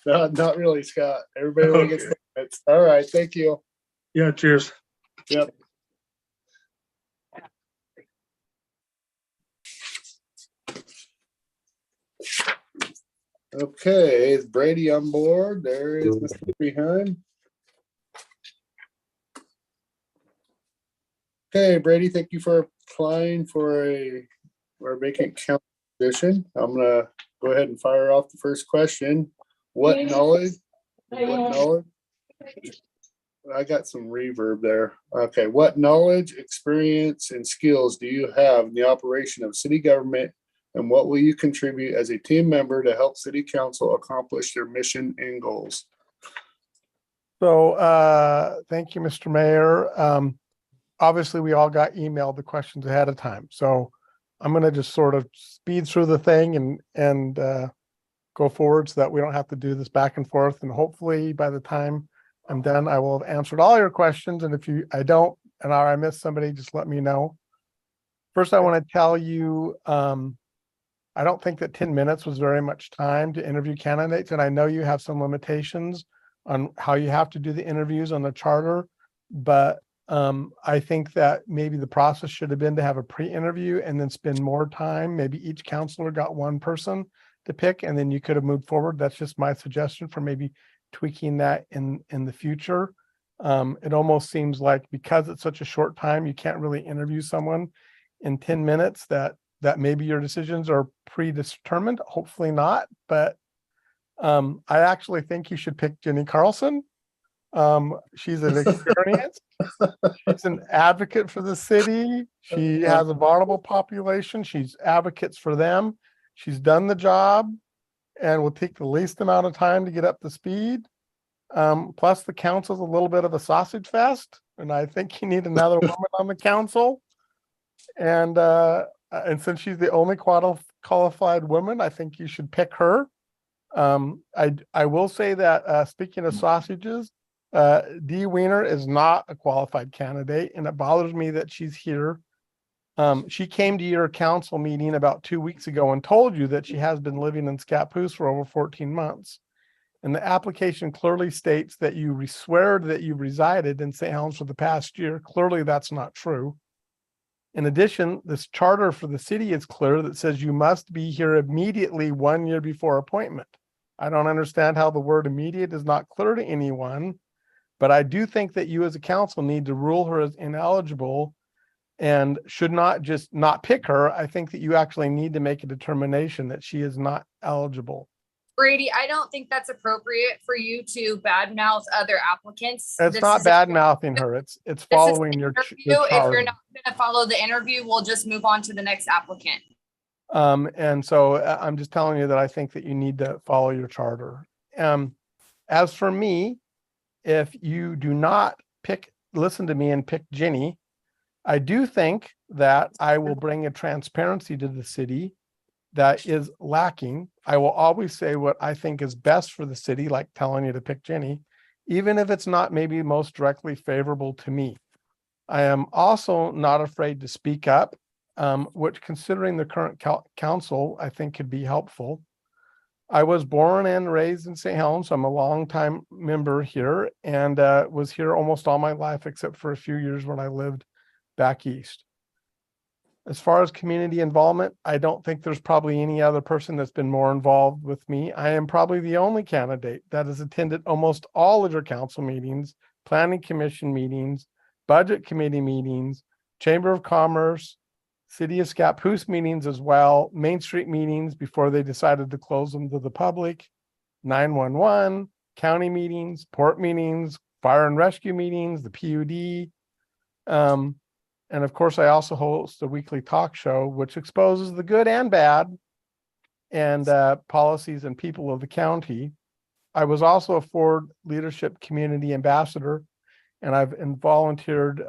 Not really, Scott. Everybody only gets 10 minutes. All right, thank you. Yeah, cheers. Yep. Okay, is Brady on board? There is Mr. Behind. Okay, Brady, thank you for applying for a vacant council position. I'm gonna go ahead and fire off the first question. What knowledge? I got some reverb there. Okay, what knowledge, experience, and skills do you have in the operation of city government, and what will you contribute as a team member to help city council accomplish their mission and goals? So thank you, Mr. Mayor. Obviously, we all got emailed the questions ahead of time. So I'm going to just sort of speed through the thing and go forward so that we don't have to do this back and forth. And hopefully by the time I'm done, I will have answered all your questions. And if I don't, and I miss somebody, just let me know. First, I want to tell you, I don't think that 10 minutes was very much time to interview candidates. And I know you have some limitations on how you have to do the interviews on the charter, but I think that maybe the process should have been to have a pre-interview and then spend more time. Maybe each counselor got one person to pick, and then you could have moved forward. That's just my suggestion for maybe tweaking that in the future. It almost seems like because it's such a short time, you can't really interview someone in 10 minutes that maybe your decisions are predetermined. Hopefully not, but I actually think you should pick Jenny Carlson. She's an experienced, she's an advocate for the city. She has a vulnerable population. She's advocates for them. She's done the job and will take the least amount of time to get up to speed. Plus the council's a little bit of a sausage fest, and I think you need another woman on the council. And since she's the only qualified woman, I think you should pick her. I will say that speaking of sausages, Dee Wiener is not a qualified candidate, and it bothers me that she's here. She came to your council meeting about 2 weeks ago and told you that she has been living in Scappoose for over 14 months. And the application clearly states that you swear that you resided in St. Helens for the past year. Clearly, that's not true. In addition, this charter for the city is clear that says you must be here immediately 1 year before appointment. I don't understand how the word immediate is not clear to anyone, but I do think that you as a council need to rule her as ineligible and should not just not pick her. I think that you actually need to make a determination that she is not eligible. Brady, I don't think that's appropriate for you to badmouth other applicants. It's not bad mouthing her. It's following your interview. If you're charter. not going to follow the interview, we'll just move on to the next applicant. And so I'm just telling you that I think that you need to follow your charter. As for me, if you do not listen to me and pick Jenny, I do think that I will bring a transparency to the city that is lacking. I will always say what I think is best for the city, like telling you to pick Jenny, even if it's not maybe most directly favorable to me. I am also not afraid to speak up, which considering the current council, I think could be helpful. I was born and raised in St. Helens, so I'm a longtime member here and was here almost all my life, except for a few years when I lived back east. As far as community involvement, I don't think there's probably any other person that's been more involved with me. I am probably the only candidate that has attended almost all of your council meetings, planning commission meetings, budget committee meetings, Chamber of Commerce, City of Scappoose meetings as well, Main Street meetings before they decided to close them to the public, 911, county meetings, port meetings, fire and rescue meetings, the PUD. And of course, I also host a weekly talk show, which exposes the good and bad and policies and people of the county. I was also a Ford Leadership Community Ambassador, and I've volunteered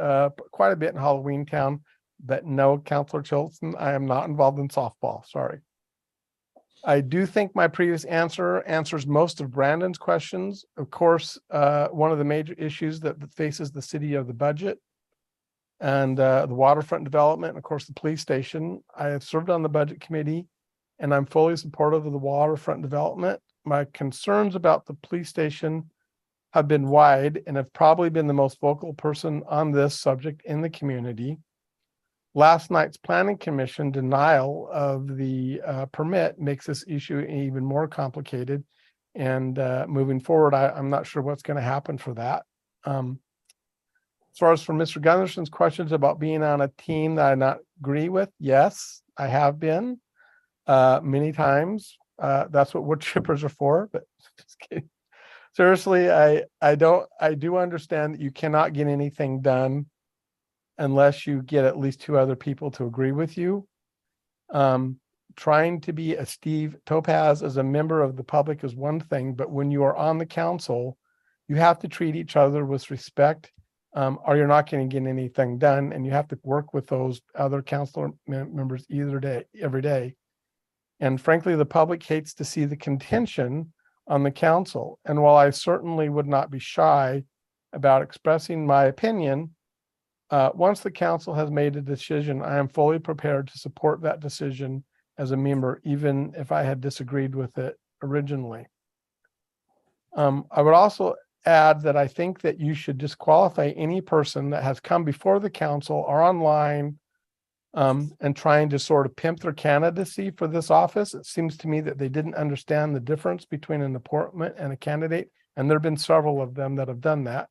quite a bit in Halloween Town. But no, Councilor Chilton, I am not involved in softball. Sorry. I do think my previous answer answers most of Brandon's questions. Of course, one of the major issues that faces the city of the budget and the waterfront development, and of course, the police station. I have served on the budget committee, and I'm fully supportive of the waterfront development. My concerns about the police station have been wide and have probably been the most vocal person on this subject in the community. Last night's planning commission denial of the permit makes this issue even more complicated. And moving forward, I'm not sure what's going to happen for that. As far as for Mr. Gunderson's questions about being on a team that I not agree with, yes, I have been many times. That's what wood chippers are for, but just kidding. Seriously, I do understand that you cannot get anything done unless you get at least 2 other people to agree with you. Trying to be a Steve Topaz as a member of the public is one thing, but when you are on the council, you have to treat each other with respect, or you're not going to get anything done, and you have to work with those other council members every day. And frankly, the public hates to see the contention on the council. And while I certainly would not be shy about expressing my opinion, once the council has made a decision, I am fully prepared to support that decision as a member, even if I had disagreed with it originally. I would also add that I think that you should disqualify any person that has come before the council or online and trying to sort of pimp their candidacy for this office. It seems to me that they didn't understand the difference between an appointment and a candidate, and there have been several of them that have done that.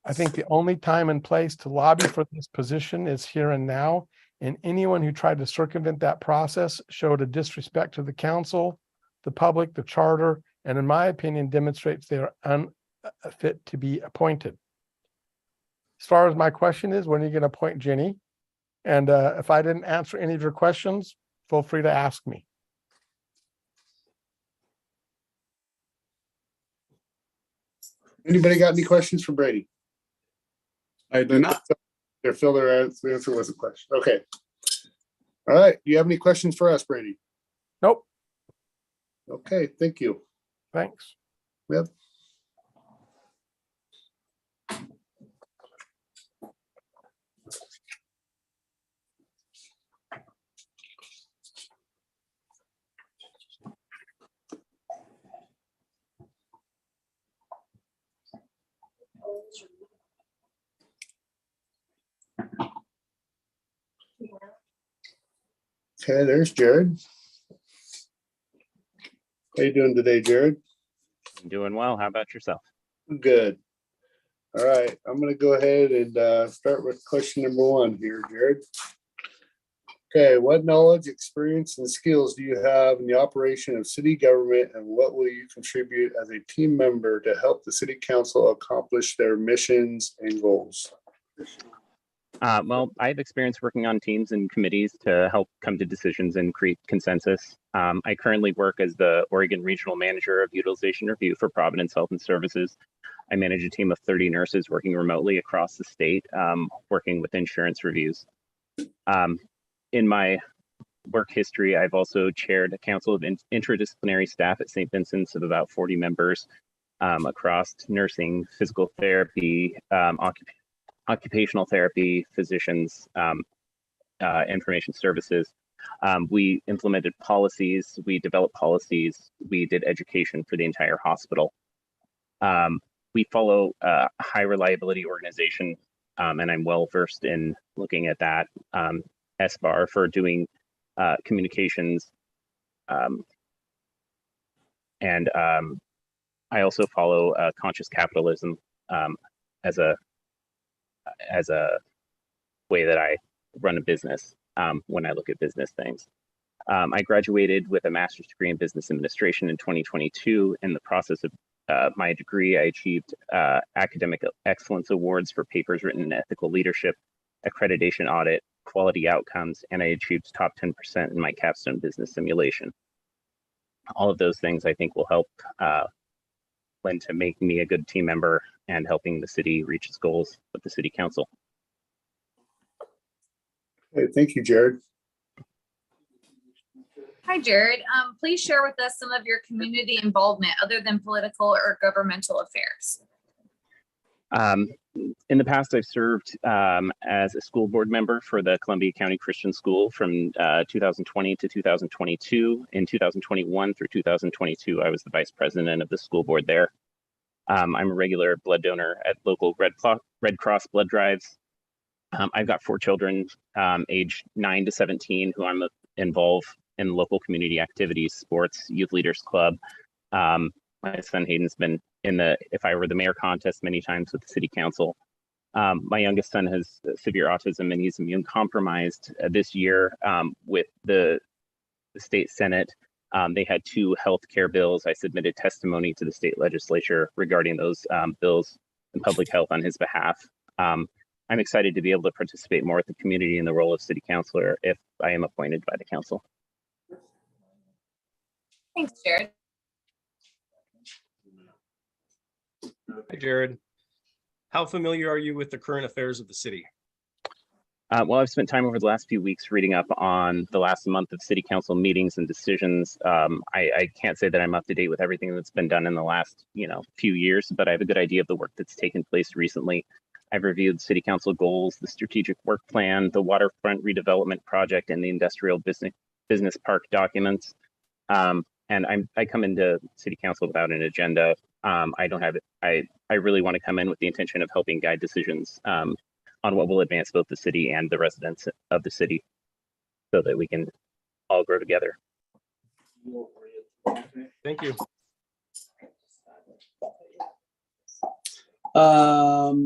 I think the only time and place to lobby for this position is here and now, and anyone who tried to circumvent that process showed a disrespect to the council, the public, the charter, and in my opinion, demonstrates they are unfit to be appointed. As far as my question is, when are you going to appoint Jenny? And if I didn't answer any of your questions, feel free to ask me. Anybody got any questions for Brady? I do not. Their answer was a question. Okay. All right. Do you have any questions for us, Brady? Nope. Okay. Thank you. Thanks. Yep. Okay, there's Jared. How you doing today, Jared? I'm doing well. How about yourself? Good. All right, I'm going to go ahead and start with question number 1 here, Jared. Okay, what knowledge, experience, and skills do you have in the operation of city government, and what will you contribute as a team member to help the city council accomplish their missions and goals? Well, I have experience working on teams and committees to help come to decisions and create consensus. I currently work as the Oregon Regional Manager of Utilization Review for Providence Health and Services. I manage a team of 30 nurses working remotely across the state, working with insurance reviews. In my work history, I've also chaired a council of interdisciplinary staff at St. Vincent's of about 40 members across nursing, physical therapy, occupational therapy, physicians, information services. We implemented policies, we developed policies, we did education for the entire hospital. We follow a high reliability organization, and I'm well versed in looking at that. SBAR for doing communications. And I also follow conscious capitalism as a way that I run a business when I look at business things. I graduated with a master's degree in business administration in 2022. In the process of my degree, I achieved academic excellence awards for papers written in ethical leadership, accreditation audit, quality outcomes, and I achieved top 10% in my capstone business simulation. All of those things I think will help lend to making me a good team member and helping the city reach its goals with the city council. Hey, thank you, Jared. Hi, Jared. Please share with us some of your community involvement other than political or governmental affairs. In the past, I've served as a school board member for the Columbia County Christian School from 2020 to 2022. In 2021 through 2022, I was the vice president of the school board there. I'm a regular blood donor at local Red Cross blood drives. I've got 4 children aged 9 to 17 who I'm involved in local community activities, sports, youth leaders club. My son Hayden's been in the If I Were the Mayor contest many times with the city council. My youngest son has severe autism and he's immune compromised. This year with the state Senate, they had 2 health care bills. I submitted testimony to the state legislature regarding those bills and public health on his behalf. I'm excited to be able to participate more with the community in the role of city councilor if I am appointed by the council. Thanks, Jared. Hi, Jared. How familiar are you with the current affairs of the city? Well, I've spent time over the last few weeks reading up on the last month of city council meetings and decisions. I can't say that I'm up to date with everything that's been done in the last, few years, but I have a good idea of the work that's taken place recently. I've reviewed city council goals, the strategic work plan, the waterfront redevelopment project, and the industrial business park documents. And I come into city council without an agenda. I don't have it. I really want to come in with the intention of helping guide decisions on what will advance both the city and the residents of the city so that we can all grow together. Thank you. All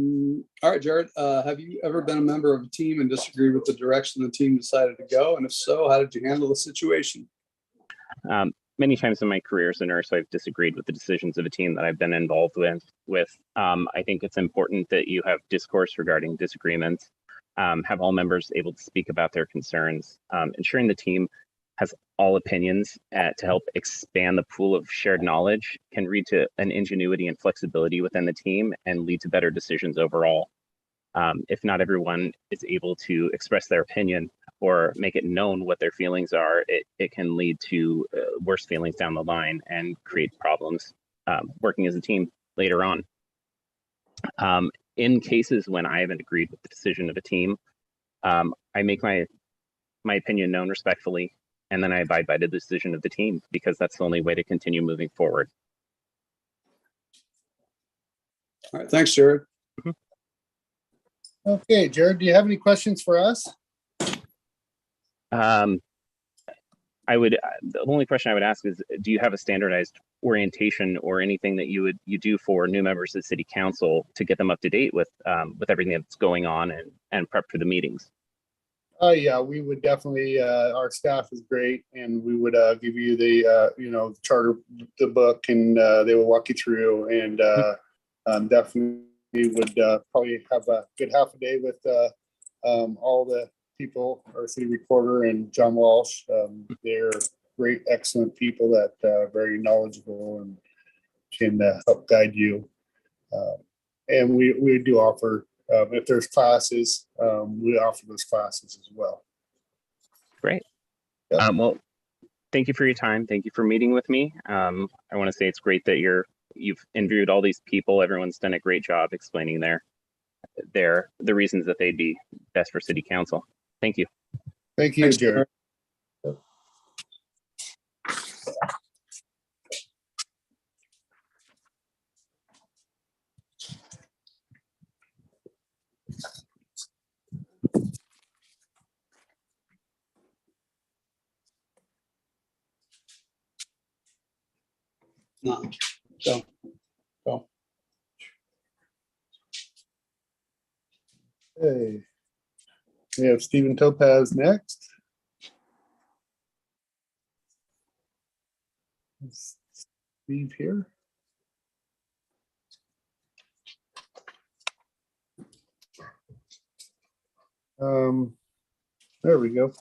right, Jared, have you ever been a member of a team and disagreed with the direction the team decided to go? And if so, how did you handle the situation? Many times in my career as a nurse, I've disagreed with the decisions of a team that I've been involved with. I think it's important that you have discourse regarding disagreements, have all members able to speak about their concerns, ensuring the team has all opinions to help expand the pool of shared knowledge can lead to an ingenuity and flexibility within the team and lead to better decisions overall. If not everyone is able to express their opinion or make it known what their feelings are, it can lead to worse feelings down the line and create problems working as a team later on. In cases when I haven't agreed with the decision of a team, I make my opinion known respectfully, and then I abide by the decision of the team because that's the only way to continue moving forward. All right, thanks, Jared. Okay, Jared, do you have any questions for us? The only question I would ask is, do you have a standardized orientation or anything that you do for new members of city council to get them up to date with everything that's going on and prep for the meetings? Yeah, we would definitely, our staff is great and we would give you the, charter, the book, and they will walk you through, and definitely would probably have a good half a day with all the people, our city recorder and John Walsh. They're great, excellent people that are very knowledgeable and can help guide you. And we do offer, if there's classes, we offer those classes as well. Great. Yep. Well, thank you for your time. Thank you for meeting with me. I want to say it's great that you've interviewed all these people. Everyone's done a great job explaining the reasons that they'd be best for city council. Thank you. Thank you, Thanks, Jared. No. Go. Go. Okay. We have Stephen Topaz next. Is Steve here? There we go.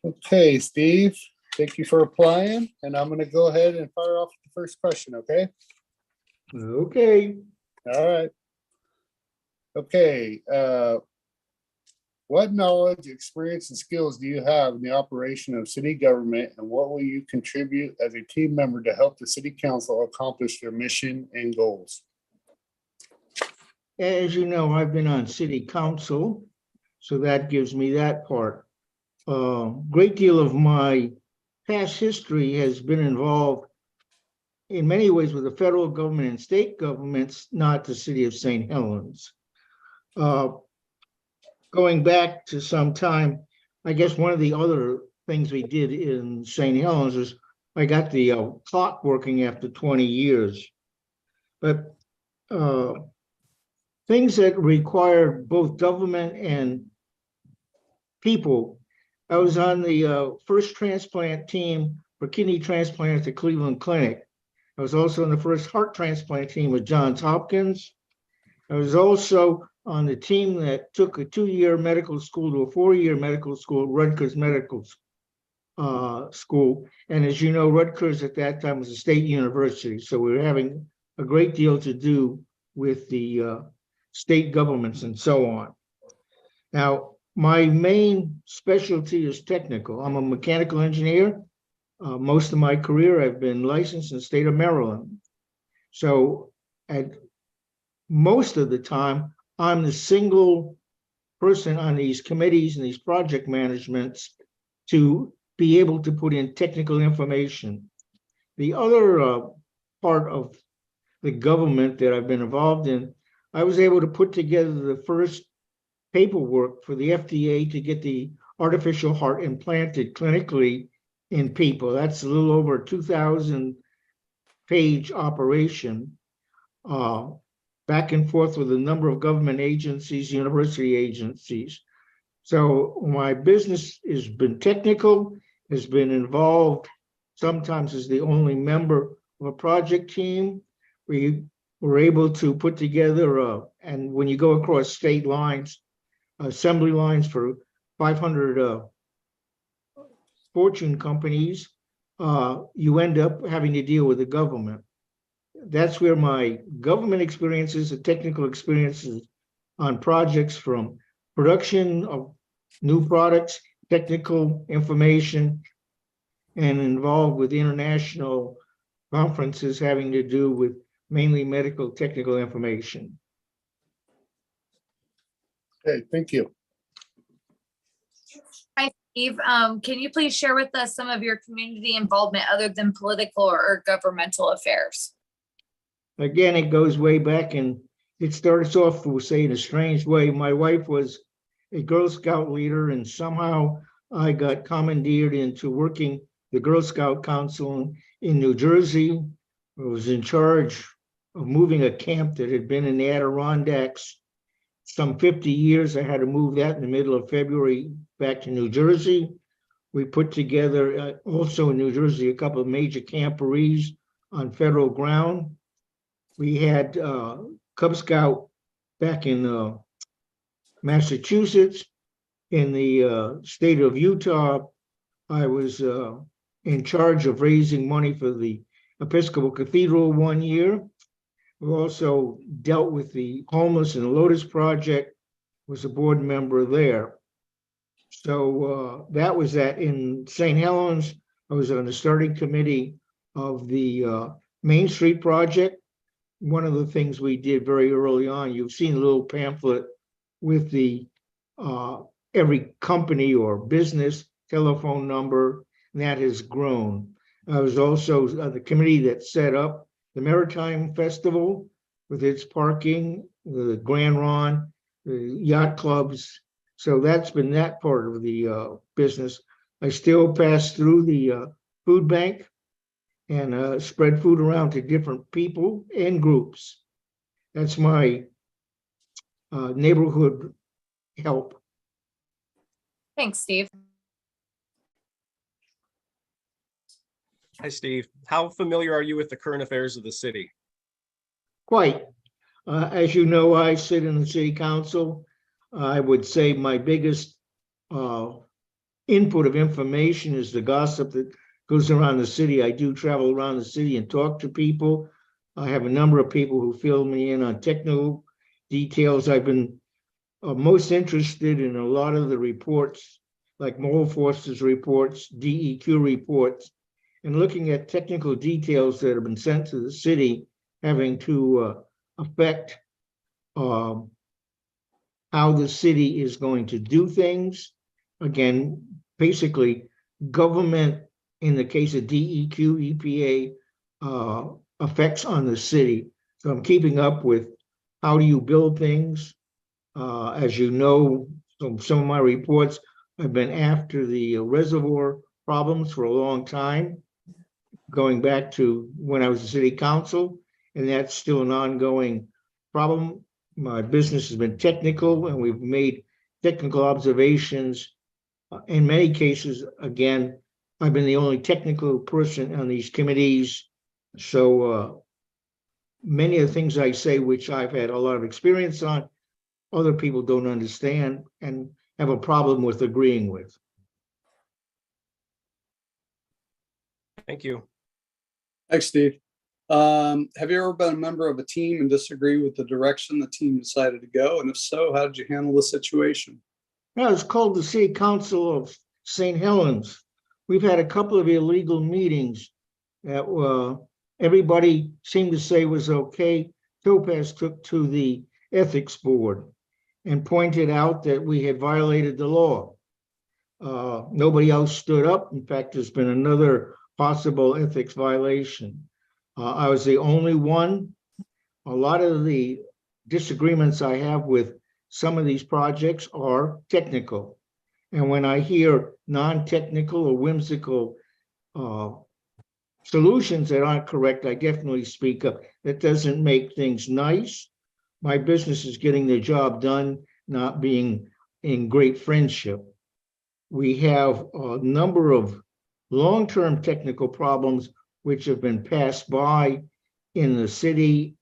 Okay, Steve, thank you for applying, and I'm gonna go ahead and fire off the first question, okay? Okay, All right. Okay, what knowledge, experience, and skills do you have in the operation of city government, and what will you contribute as a team member to help the city council accomplish their mission and goals? as you know, I've been on city council, so that gives me that part. Great deal of my past history has been involved in many ways with the federal government and state governments, not the city of St. Helens. Going back to some time, I guess one of the other things we did in St. Helens is I got the clock working after 20 years. But things that require both government and people. I was on the first transplant team for kidney transplant at the Cleveland Clinic. I was also on the first heart transplant team with Johns Hopkins. I was also on the team that took a 2-year medical school to a 4-year medical school, Rutgers Medical School. And as you know, Rutgers at that time was a state university. So we were having a great deal to do with the state governments and so on. Now, my main specialty is technical. I'm a mechanical engineer. Most of my career, I've been licensed in the state of Maryland. So at most of the time, I'm the single person on these committees and these project managements to be able to put in technical information. The other part of the government that I've been involved in, I was able to put together the first paperwork for the FDA to get the artificial heart implanted clinically in people. That's a little over a 2,000-page operation, back and forth with a number of government agencies, university agencies. So my business has been technical, has been involved sometimes as the only member of a project team. We were able to put together, and when you go across state lines, assembly lines for 500 fortune companies, you end up having to deal with the government. That's where my government experiences and technical experiences on projects from production of new products, technical information, and involved with international conferences having to do with mainly medical technical information. Okay, thank you. Hi, Steve. Can you please share with us some of your community involvement other than political or governmental affairs? Again, it goes way back, and it starts off, we'll say, in a strange way. My wife was a Girl Scout leader, and somehow I got commandeered into working the Girl Scout Council in New Jersey. I was in charge of moving a camp that had been in the Adirondacks some 50 years. I had to move that in the middle of February back to New Jersey. We put together also in New Jersey a couple of major camporees on federal ground. We had Cub Scout back in Massachusetts. In the state of Utah, I was in charge of raising money for the Episcopal Cathedral 1 year. We also dealt with the homeless and the Lotus Project, was a board member there. So that was that. In St. Helens, I was on the starting committee of the Main Street Project. One of the things we did very early on, you've seen a little pamphlet with the every company or business telephone number, and that has grown. I was also the committee that set up the Maritime Festival with its parking, the Grand Ron, the yacht clubs. So that's been that part of the business. I still pass through the food bank and spread food around to different people and groups. That's my neighborhood help. Thanks, Steve. Hi, Steve. How familiar are you with the current affairs of the city? Quite. As you know, I sit in the city council. I would say my biggest input of information is the gossip that goes around the city. I do travel around the city and talk to people. I have a number of people who fill me in on technical details. I've been most interested in a lot of the reports, like Moral Forces reports, DEQ reports, and looking at technical details that have been sent to the city having to affect how the city is going to do things. Again, basically government, in the case of DEQ, EPA, effects on the city. So I'm keeping up with how do you build things. As you know, some of my reports, I've been after the reservoir problems for a long time, going back to when I was a city council, and that's still an ongoing problem. My business has been technical, and we've made technical observations. In many cases, again, I've been the only technical person on these committees. So many of the things I say, which I've had a lot of experience on, other people don't understand and have a problem with agreeing with. Thank you. Thanks, Steve. Have you ever been a member of a team and disagree with the direction the team decided to go? And if so, how did you handle the situation? Yeah, it's called the City Council of St. Helens. We've had a couple of illegal meetings that everybody seemed to say was okay. Topaz took to the ethics board and pointed out that we had violated the law. Nobody else stood up. In fact, there's been another possible ethics violation. I was the only one. A lot of the disagreements I have with some of these projects are technical. And when I hear non-technical or whimsical solutions that aren't correct, I definitely speak up. That doesn't make things nice. My business is getting the job done, not being in great friendship. We have a number of long-term technical problems which have been passed by in the city.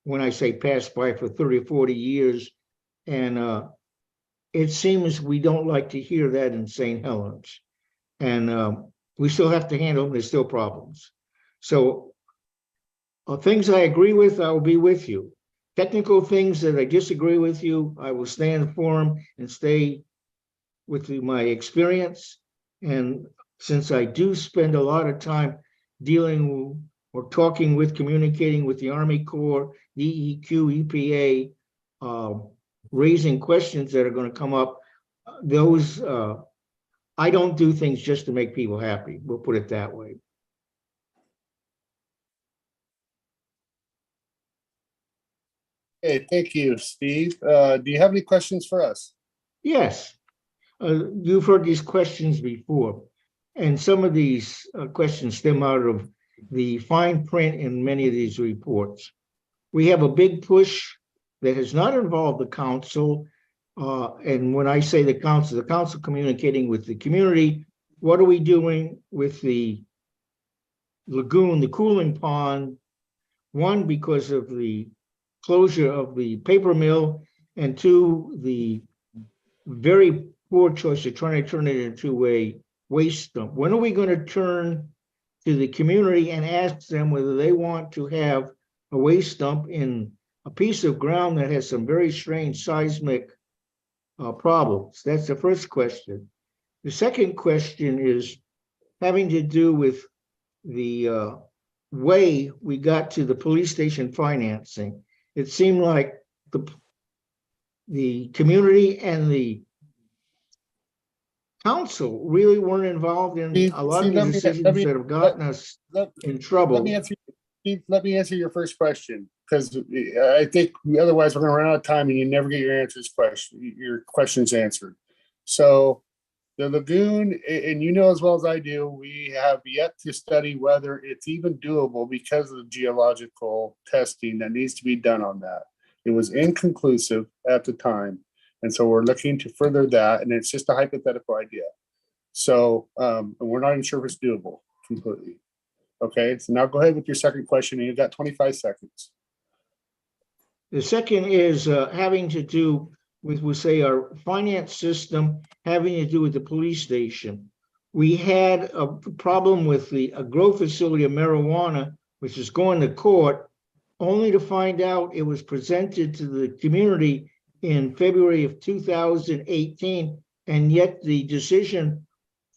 When I say passed by, for 30 or 40 years. And it seems we don't like to hear that in St. Helens. And we still have to handle them. There's still problems. So things I agree with, I will be with you. Technical things that I disagree with you, I will stand for them and stay with my experience. And since I do spend a lot of time dealing or talking with, communicating with the Army Corps, DEQ, EPA, raising questions that are going to come up, those, I don't do things just to make people happy. We'll put it that way. Okay, thank you, Steve. Do you have any questions for us? Yes. You've heard these questions before, and some of these questions stem out of the fine print in many of these reports. We have a big push that has not involved the council. And when I say the council communicating with the community, what are we doing with the lagoon, the cooling pond? One, because of the closure of the paper mill, and two, the very poor choice of trying to turn it into a waste dump. When are we going to turn to the community and ask them whether they want to have a waste dump in a piece of ground that has some very strange seismic problems? That's the first question. The second question is having to do with the way we got to the police station financing. It seemed like the community and the council really weren't involved in a lot of the decisions that have gotten us in trouble. Let me answer your first question, because I think otherwise we're going to run out of time and you never get your questions answered. So The lagoon, and you know as well as I do, we have yet to study whether it's even doable because of the geological testing that needs to be done on that. It was inconclusive at the time. And so we're looking to further that, and it's just a hypothetical idea. So, and we're not even sure if it's doable completely. Okay, so now go ahead with your second question, and you've got 25 seconds. The second is having to do with, we'll say, our finance system, having to do with the police station. We had a problem with a grow facility of marijuana, which is going to court, only to find out it was presented to the community in February of 2018, and yet the decision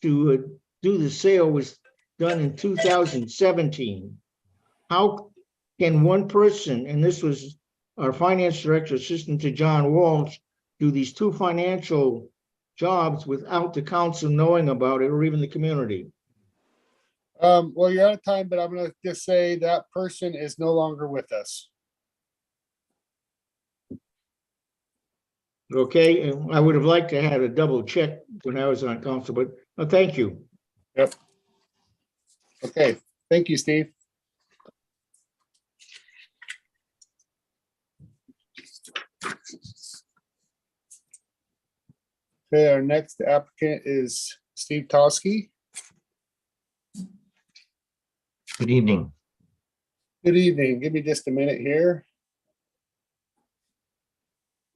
to do the sale was done in 2017. How can one person, and this was our finance director, assistant to John Walsh, do these two financial jobs without the council knowing about it or even the community? Well, you're out of time, but I'm going to just say that person is no longer with us. Okay, and I would have liked to have a double check when I was on council, but thank you. Yep. Okay, thank you, Steve. Okay, our next applicant is Steve Toski. Good evening. Good evening. Give me just a minute here.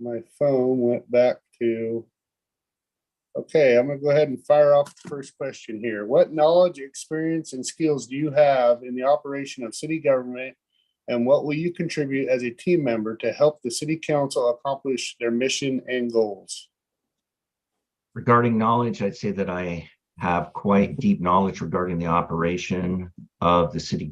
My phone went back to, okay, I'm gonna go ahead and fire off the first question here. What knowledge, experience, and skills do you have in the operation of city government? And what will you contribute as a team member to help the city council accomplish their mission and goals? Regarding knowledge, I'd say that I have quite deep knowledge regarding the operation of the city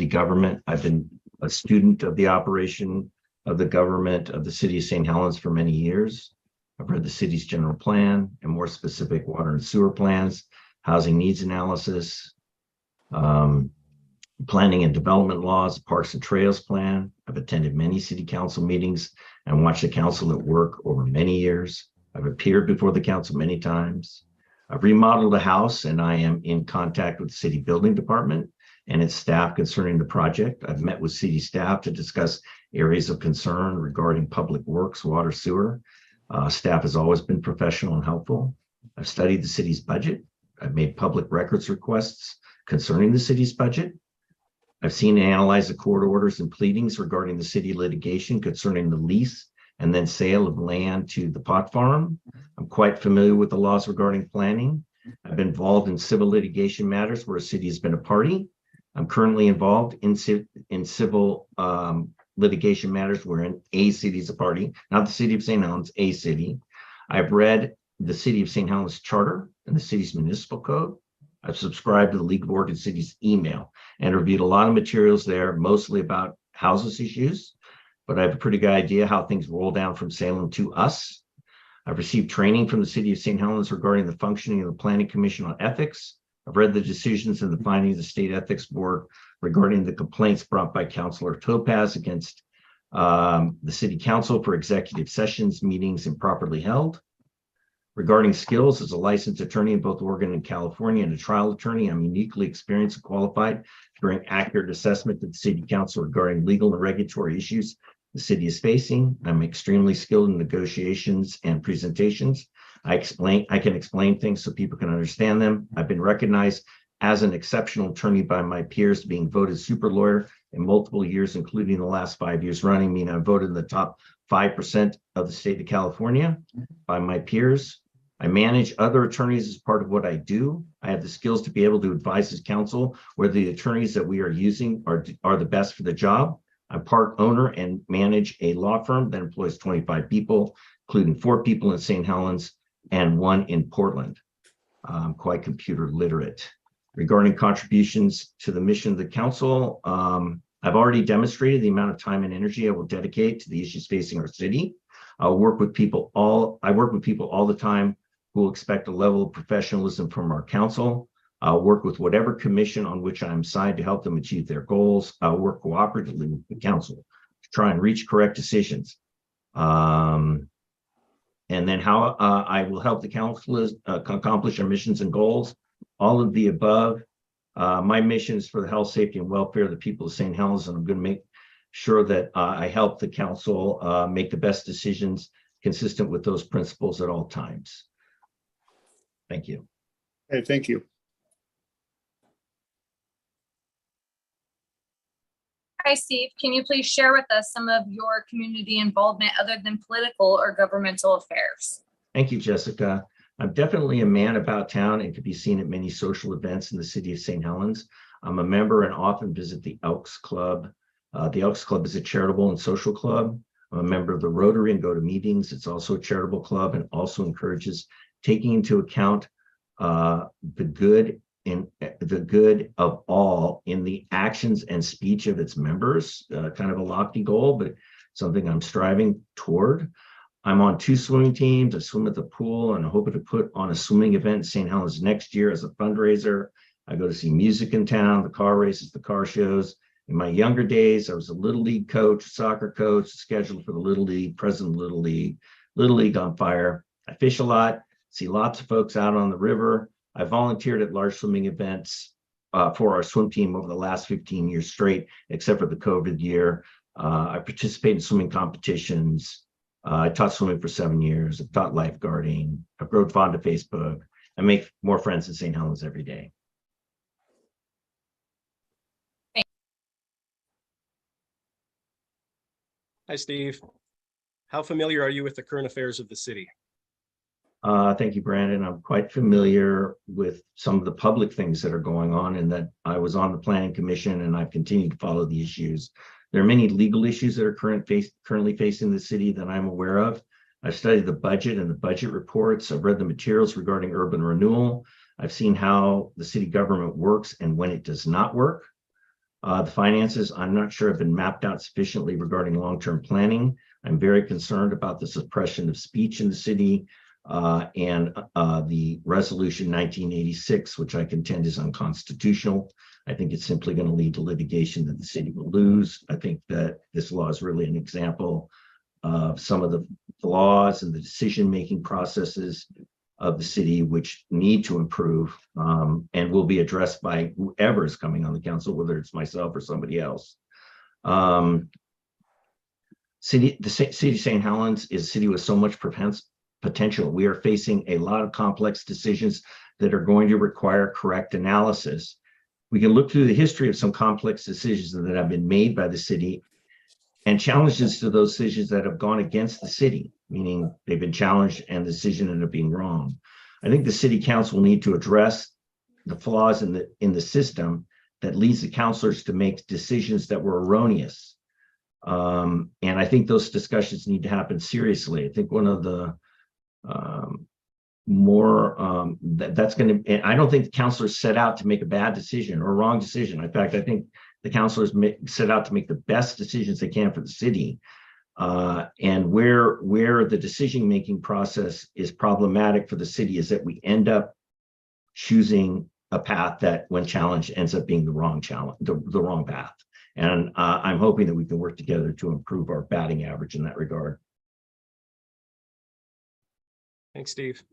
government. I've been a student of the operation of the government of the city of St. Helens for many years. I've read the city's general plan and more specific water and sewer plans, housing needs analysis, planning and development laws, parks and trails plan. I've attended many city council meetings and watched the council at work over many years. I've appeared before the council many times. I've remodeled a house and I am in contact with the city building department and its staff concerning the project. I've met with city staff to discuss areas of concern regarding public works, water, sewer. Staff has always been professional and helpful. I've studied the city's budget. I've made public records requests concerning the city's budget. I've seen and analyzed the court orders and pleadings regarding the city litigation concerning the lease and then sale of land to the pot farm. I'm quite familiar with the laws regarding planning. I've been involved in civil litigation matters where a city has been a party. I'm currently involved in civil litigation matters wherein a city is a party, not the city of St. Helens, a city. I've read the city of St. Helens charter and the city's municipal code. I've subscribed to the League of Oregon Cities email and reviewed a lot of materials there, mostly about houses issues, but I have a pretty good idea how things roll down from Salem to us. I've received training from the city of St. Helens regarding the functioning of the Planning Commission on ethics. I've read the decisions and the findings of the State Ethics Board regarding the complaints brought by Councilor Topaz against the City Council for executive sessions, meetings improperly held. Regarding skills, as a licensed attorney in both Oregon and California and a trial attorney, I'm uniquely experienced and qualified to bring accurate assessment to the City Council regarding legal and regulatory issues the city is facing. I'm extremely skilled in negotiations and presentations. I can explain things so people can understand them. I've been recognized as an exceptional attorney by my peers, being voted super lawyer in multiple years, including the last 5 years running, meaning I voted in the top 5% of the state of California by my peers. I manage other attorneys as part of what I do. I have the skills to be able to advise this council whether the attorneys that we are using are the best for the job. I'm part owner and manage a law firm that employs 25 people, including 4 people in St. Helens and 1 in Portland. I'm quite computer literate. Regarding contributions to the mission of the council, I've already demonstrated the amount of time and energy I will dedicate to the issues facing our city. I work with people all the time who expect a level of professionalism from our council. I'll work with whatever commission on which I'm assigned to help them achieve their goals. I'll work cooperatively with the council to try and reach correct decisions. And then how I will help the council accomplish our missions and goals. All of the above. My mission is for the health, safety, and welfare of the people of St. Helens, and I'm going to make sure that I help the council make the best decisions consistent with those principles at all times. Thank you. Hey, thank you. Hi, Steve. Can you please share with us some of your community involvement other than political or governmental affairs? Thank you, Jessica. I'm definitely a man about town and can be seen at many social events in the city of St. Helens. I'm a member and often visit the Elks Club. The Elks Club is a charitable and social club. I'm a member of the Rotary and go to meetings. It's also a charitable club and also encourages taking into account the good of all in the actions and speech of its members. Kind of a lofty goal, but something I'm striving toward. I'm on 2 swimming teams. I swim at the pool and I'm hoping to put on a swimming event in St. Helens next year as a fundraiser. I go to see music in town, the car races, the car shows. In my younger days, I was a Little League coach, soccer coach, scheduled for the Little League, president of Little League on fire. I fish a lot, see lots of folks out on the river. I volunteered at large swimming events for our swim team over the last 15 years straight, except for the COVID year. I participated in swimming competitions. I taught swimming for 7 years. I've taught lifeguarding. I've grown fond of Facebook. I make more friends in St. Helens every day. Hi, Steve. How familiar are you with the current affairs of the city? Thank you, Brandon. I'm quite familiar with some of the public things that are going on, and that I was on the Planning Commission and I've continued to follow the issues. There are many legal issues that are currently facing the city that I'm aware of. I've studied the budget and the budget reports. I've read the materials regarding urban renewal. I've seen how the city government works and when it does not work. The finances, I'm not sure have been mapped out sufficiently regarding long-term planning. I'm very concerned about the suppression of speech in the city and the resolution 1986, which I contend is unconstitutional. I think it's simply going to lead to litigation that the city will lose. I think that this law is really an example of some of the flaws in the decision-making processes of the city, which need to improve and will be addressed by whoever is coming on the council, whether it's myself or somebody else. The city of St. Helens is a city with so much potential. We are facing a lot of complex decisions that are going to require correct analysis. We can look through the history of some complex decisions that have been made by the city and challenges to those decisions that have gone against the city, meaning they've been challenged and the decision ended up being wrong. I think the city council will need to address the flaws in the system that leads the councilors to make decisions that were erroneous. And I think those discussions need to happen seriously. I think one of the that's going to, I don't think the councilors set out to make a bad decision or a wrong decision. In fact, I think the councilors set out to make the best decisions they can for the city. And where the decision-making process is problematic for the city is that we end up choosing a path that, when challenged, ends up being the wrong path. And I'm hoping that we can work together to improve our batting average in that regard. Thanks, Steve.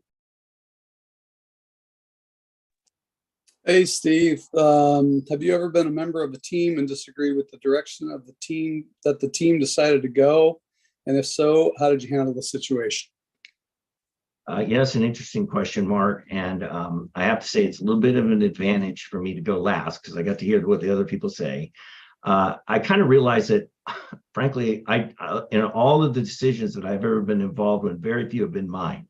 Hey, Steve, have you ever been a member of a team and disagree with the direction of the team that the team decided to go? And if so, how did you handle the situation? Yes, an interesting question, Mark. And I have to say it's a little bit of an advantage for me to go last because I got to hear what the other people say. I kind of realized that, frankly, in all of the decisions that I've ever been involved with, very few have been mine.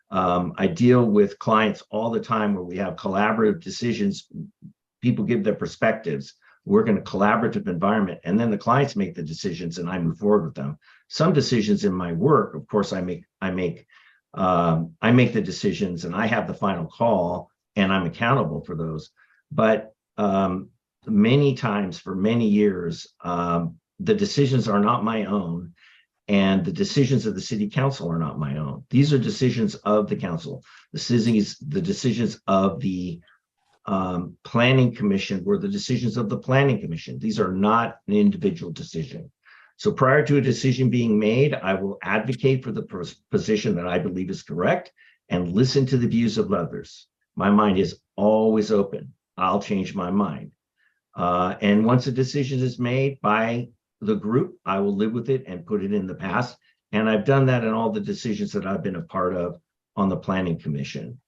I deal with clients all the time where we have collaborative decisions. People give their perspectives, work in a collaborative environment, and then the clients make the decisions and I move forward with them. Some decisions in my work, of course, I make the decisions and I have the final call and I'm accountable for those. But many times for many years, the decisions are not my own. And the decisions of the city council are not my own. These are decisions of the council. The decisions of the planning commission were the decisions of the planning commission. These are not an individual decision. So prior to a decision being made, I will advocate for the position that I believe is correct and listen to the views of others. My mind is always open. I'll change my mind. And once a decision is made by the group, I will live with it and put it in the past. And I've done that in all the decisions that I've been a part of on the Planning Commission.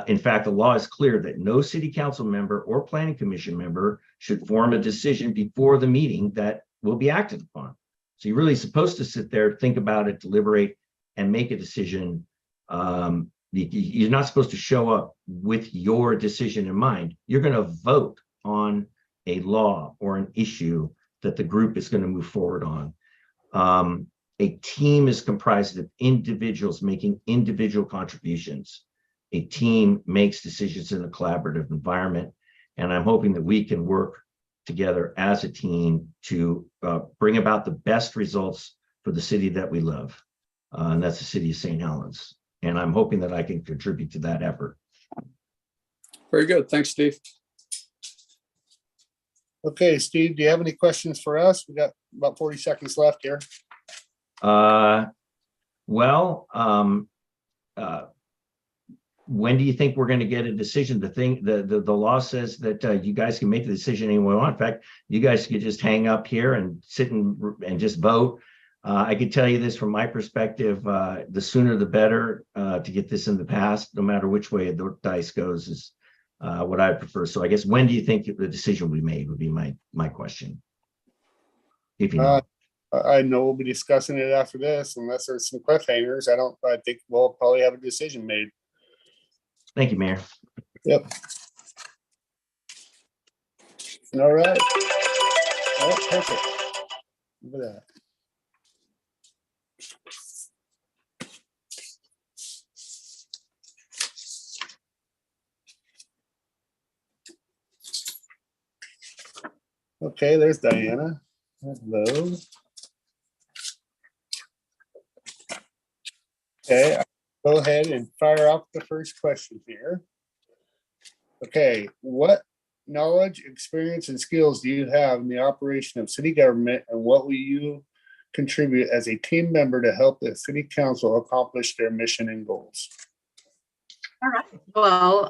In fact, the law is clear that no city council member or planning commission member should form a decision before the meeting that will be acted upon. So you're really supposed to sit there, think about it, deliberate, and make a decision. You're not supposed to show up with your decision in mind. You're going to vote on a law or an issue that the group is going to move forward on. A team is comprised of individuals making individual contributions. A team makes decisions in a collaborative environment, and I'm hoping that we can work together as a team to bring about the best results for the city that we love, and that's the city of St. Helens. And I'm hoping that I can contribute to that effort. Very good. Thanks, Steve. Okay, Steve, do you have any questions for us? We got about 40 seconds left here. When do you think we're going to get a decision? The law says that you guys can make the decision any way you want. In fact, you guys could just hang up here and sit and just vote. I could tell you this from my perspective, the sooner the better to get this in the past, no matter which way the dice goes, is what I prefer. So I guess, when do you think the decision will be made would be my question. If you know. I know we'll be discussing it after this, unless there's some cliffhangers. I think we'll probably have a decision made. Thank you, Mayor. Yep. All right. Oh, perfect. Look at that. Okay, there's Diana. Hello. Okay, I'll go ahead and fire off the first question here. Okay, what knowledge, experience, and skills do you have in the operation of city government, and what will you contribute as a team member to help the city council accomplish their mission and goals? All right. Well,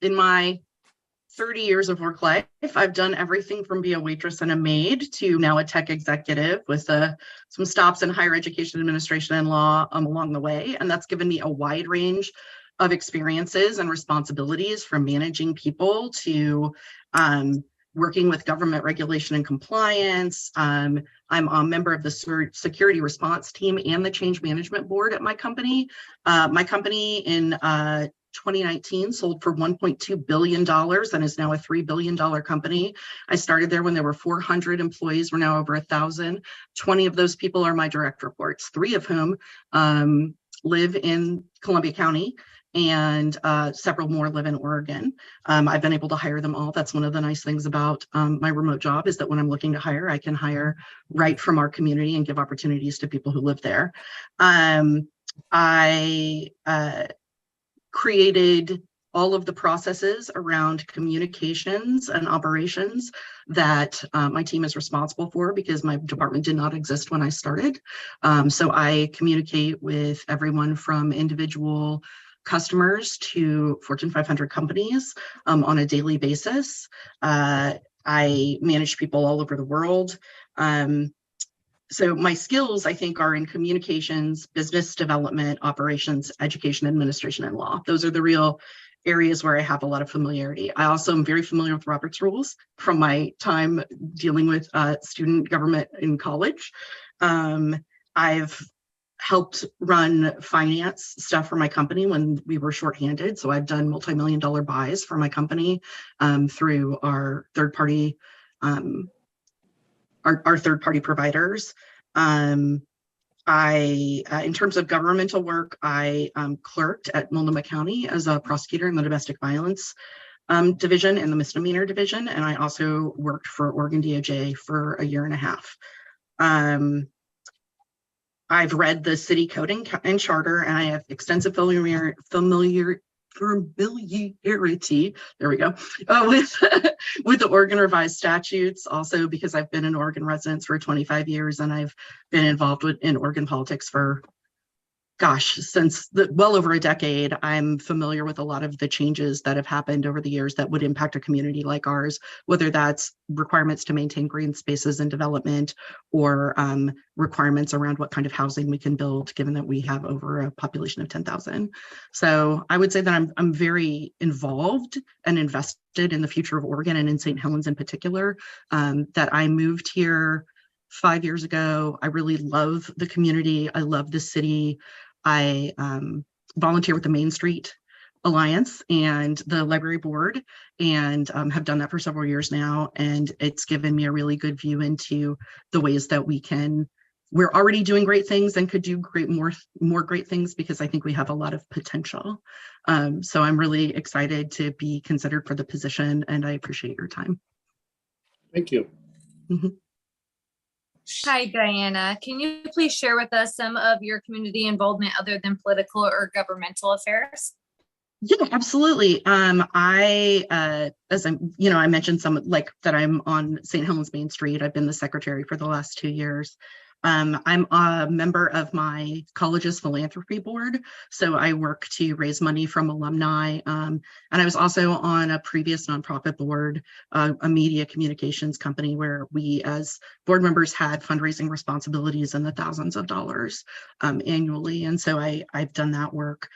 in my 30 years of work life, I've done everything from be a waitress and a maid to now a tech executive with some stops in higher education administration and law along the way. And that's given me a wide range of experiences and responsibilities, from managing people to working with government regulation and compliance. I'm a member of the security response team and the change management board at my company. My company in 2019 sold for $1.2 billion and is now a $3 billion company. I started there when there were 400 employees. We're now over 1,000. 20 of those people are my direct reports, 3 of whom live in Columbia County, and several more live in Oregon. I've been able to hire them all. That's one of the nice things about my remote job, is that when I'm looking to hire, I can hire right from our community and give opportunities to people who live there. I created all of the processes around communications and operations that my team is responsible for, because my department did not exist when I started. So I communicate with everyone from individual customers to Fortune 500 companies on a daily basis. I manage people all over the world. So my skills, I think, are in communications, business development, operations, education, administration, and law. Those are the real areas where I have a lot of familiarity. I also am very familiar with Robert's Rules from my time dealing with student government in college. I've helped run finance stuff for my company when we were shorthanded. So I've done multi-million-dollar buys for my company through our third-party our third-party providers. In terms of governmental work, I clerked at Multnomah County as a prosecutor in the domestic violence division and the misdemeanor division. And I also worked for Oregon DOJ for a year and a half. I've read the city code and charter, and I have extensive familiarity, there we go, with with the Oregon revised statutes, also because I've been an Oregon resident for 25 years and I've been involved in Oregon politics for, gosh, since well over a decade. I'm familiar with a lot of the changes that have happened over the years that would impact a community like ours, whether that's requirements to maintain green spaces and development, or requirements around what kind of housing we can build, given that we have over a population of 10,000. So I would say that I'm very involved and invested in the future of Oregon, and in St. Helens in particular. That I moved here 5 years ago. I really love the community. I love the city. I volunteer with the Main Street Alliance and the library board, and have done that for several years now. And it's given me a really good view into the ways that we're already doing great things and could do more great things, because I think we have a lot of potential. So I'm really excited to be considered for the position, and I appreciate your time. Thank you. Hi, Diana. Can you please share with us some of your community involvement other than political or governmental affairs? Yeah, absolutely. I mentioned some, like, that I'm on St. Helens Main Street. I've been the secretary for the last 2 years. I'm a member of my college's philanthropy board, so I work to raise money from alumni. And I was also on a previous nonprofit board, a media communications company, where we as board members had fundraising responsibilities in the thousands of dollars annually. And so I've done that work.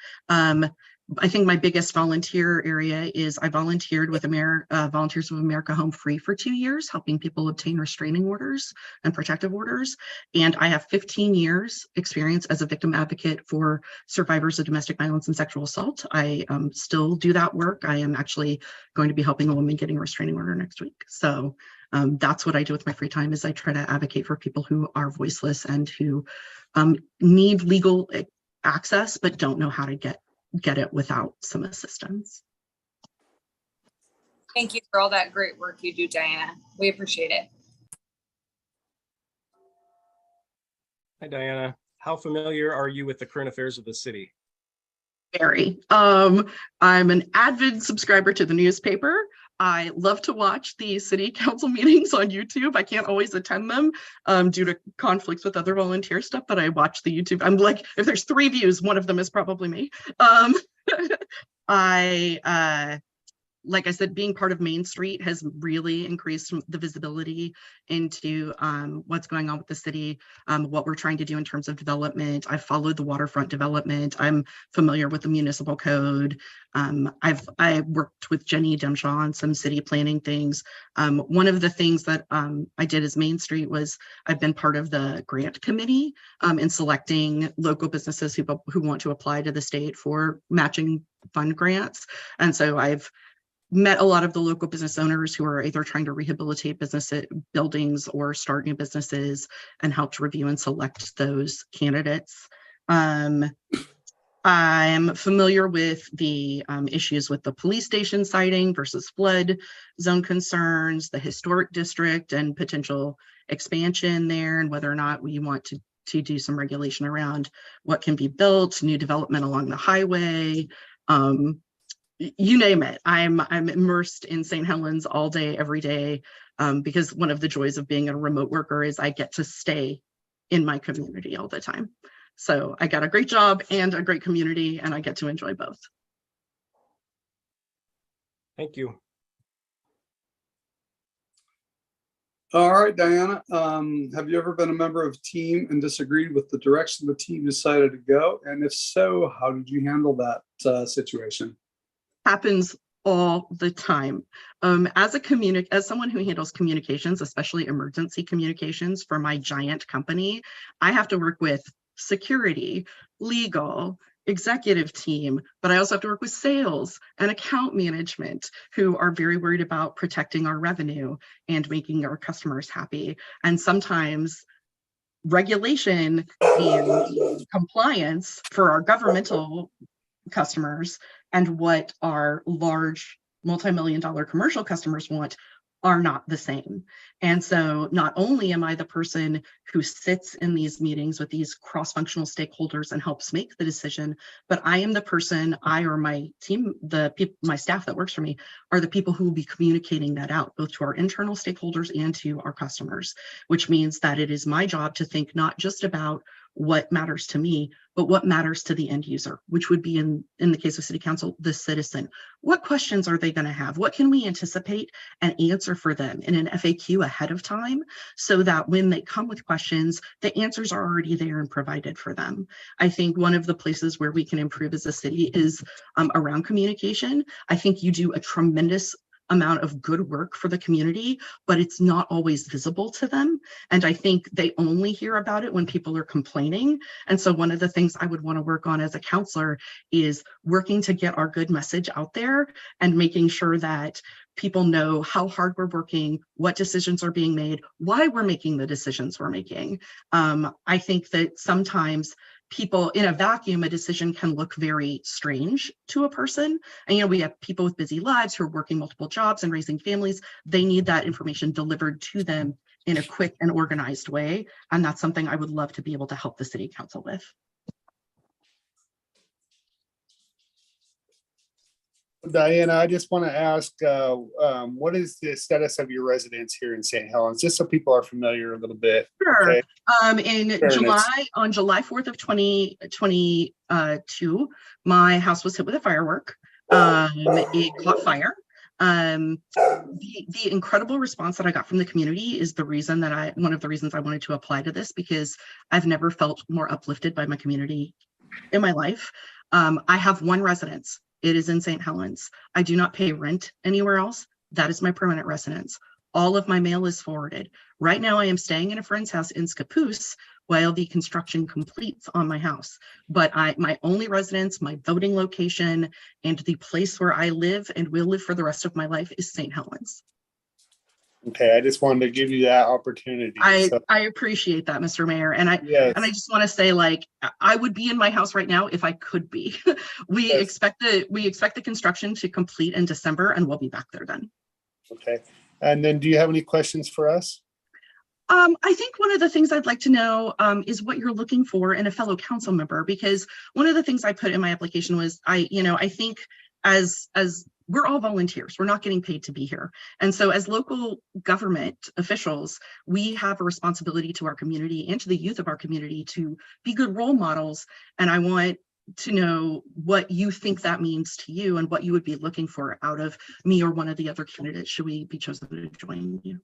I think my biggest volunteer area is I volunteered with Volunteers of America Home Free for 2 years, helping people obtain restraining orders and protective orders. And I have 15 years experience as a victim advocate for survivors of domestic violence and sexual assault. I still do that work. I am actually going to be helping a woman getting a restraining order next week. So that's what I do with my free time, is I try to advocate for people who are voiceless and who need legal access, but don't know how to get it without some assistance. Thank you for all that great work you do, Diana. We appreciate it. Hi, Diana. How familiar are you with the current affairs of the city? Very. I'm an avid subscriber to the newspaper. I love to watch the city council meetings on YouTube. I can't always attend them due to conflicts with other volunteer stuff, but I watch the YouTube. I'm like, if there's 3 views, one of them is probably me. Like I said, being part of Main Street has really increased the visibility into what's going on with the city, what we're trying to do in terms of development. I've followed the waterfront development. I'm familiar with the municipal code. I worked with Jenny Demshaw on some city planning things. One of the things that I did as Main Street was I've been part of the grant committee in selecting local businesses who want to apply to the state for matching fund grants. And so I've met a lot of the local business owners who are either trying to rehabilitate buildings or start new businesses, and helped review and select those candidates. I'm familiar with the issues with the police station siting versus flood zone concerns, the historic district and potential expansion there, and whether or not we want to do some regulation around what can be built, new development along the highway. You name it. I'm immersed in St. Helens all day, every day, because one of the joys of being a remote worker is I get to stay in my community all the time. So I got a great job and a great community, and I get to enjoy both. Thank you. All right, Diana, have you ever been a member of a team and disagreed with the direction the team decided to go? And if so, how did you handle that situation? Happens all the time. As someone who handles communications, especially emergency communications for my giant company, I have to work with security, legal, executive team, but I also have to work with sales and account management, who are very worried about protecting our revenue and making our customers happy. And sometimes regulation and compliance for our governmental customers and what our large multi-million-dollar commercial customers want are not the same. And so not only am I the person who sits in these meetings with these cross-functional stakeholders and helps make the decision, but I am the person, I or my team, my staff that works for me are the people who will be communicating that out, both to our internal stakeholders and to our customers, which means that it is my job to think not just about what matters to me, but what matters to the end user, which would be in the case of city council, the citizen. What questions are they going to have? What can we anticipate and answer for them in an FAQ ahead of time so that when they come with questions, the answers are already there and provided for them? I think one of the places where we can improve as a city is around communication. I think you do a tremendous amount of good work for the community, but it's not always visible to them. And I think they only hear about it when people are complaining. And so one of the things I would want to work on as a counselor is working to get our good message out there and making sure that people know how hard we're working, what decisions are being made, why we're making the decisions we're making. I think that sometimes people in a vacuum, a decision can look very strange to a person. And, we have people with busy lives who are working multiple jobs and raising families. They need that information delivered to them in a quick and organized way. And that's something I would love to be able to help the city council with. Diana, I just want to ask, what is the status of your residence here in St. Helens, just so people are familiar a little bit? Sure. Okay? On July 4th of 2022, my house was hit with a firework. It caught fire. The incredible response that I got from the community is one of the reasons I wanted to apply to this, because I've never felt more uplifted by my community in my life. I have one residence. It is in St. Helens. I do not pay rent anywhere else. That is my permanent residence. All of my mail is forwarded. Right now, I am staying in a friend's house in Scappoose while the construction completes on my house. But my only residence, my voting location, and the place where I live and will live for the rest of my life is St. Helens. Okay, I just wanted to give you that opportunity. I appreciate that, Mr. Mayor. And I just want to say, I would be in my house right now if I could be. We expect the construction to complete in December, and we'll be back there then. Okay. And then do you have any questions for us? I think one of the things I'd like to know is what you're looking for in a fellow council member, because one of the things I put in my application was I think as we're all volunteers, we're not getting paid to be here. And so as local government officials, we have a responsibility to our community and to the youth of our community to be good role models. And I want to know what you think that means to you and what you would be looking for out of me or one of the other candidates should we be chosen to join you.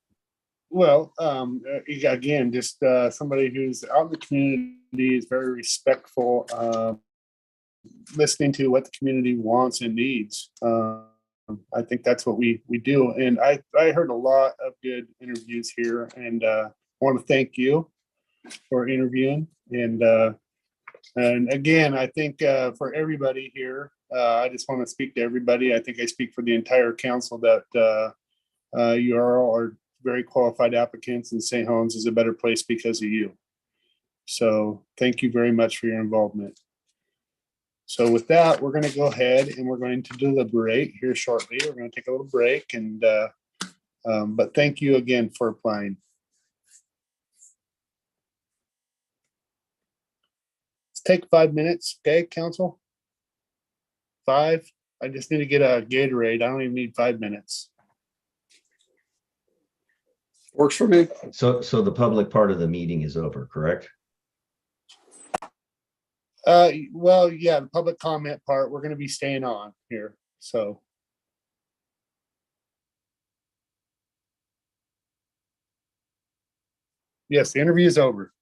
Well, again, just somebody who's out in the community, is very respectful, listening to what the community wants and needs. I think that's what we do. And I heard a lot of good interviews here, and I want to thank you for interviewing. And again, I think for everybody here, I just want to speak to everybody. I think I speak for the entire council that you all are very qualified applicants, and St. Helens is a better place because of you. So thank you very much for your involvement. So with that, we're going to go ahead and we're going to deliberate here shortly. We're going to take a little break, and but thank you again for applying. Let's take 5 minutes, okay, council? 5. I just need to get a Gatorade. I don't even need 5 minutes. Works for me. So the public part of the meeting is over, correct? Well, yeah, the public comment part, we're going to be staying on here. So. Yes, the interview is over.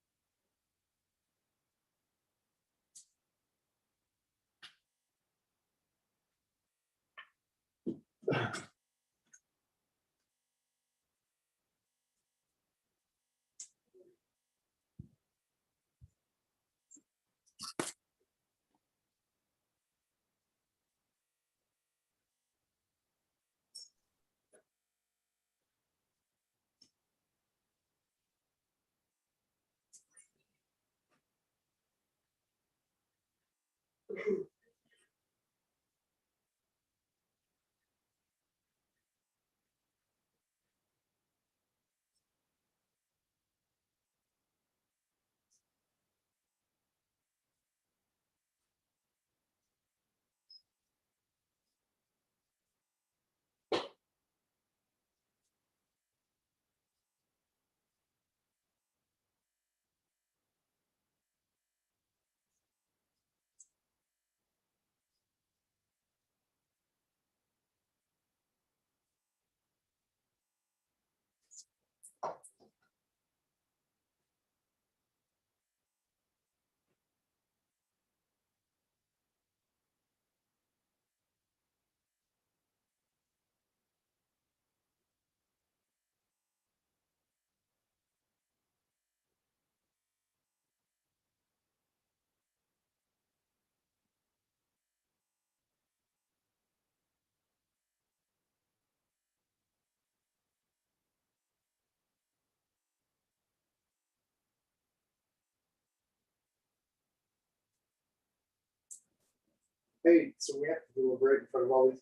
Hey, so we have to deliberate in front of all these.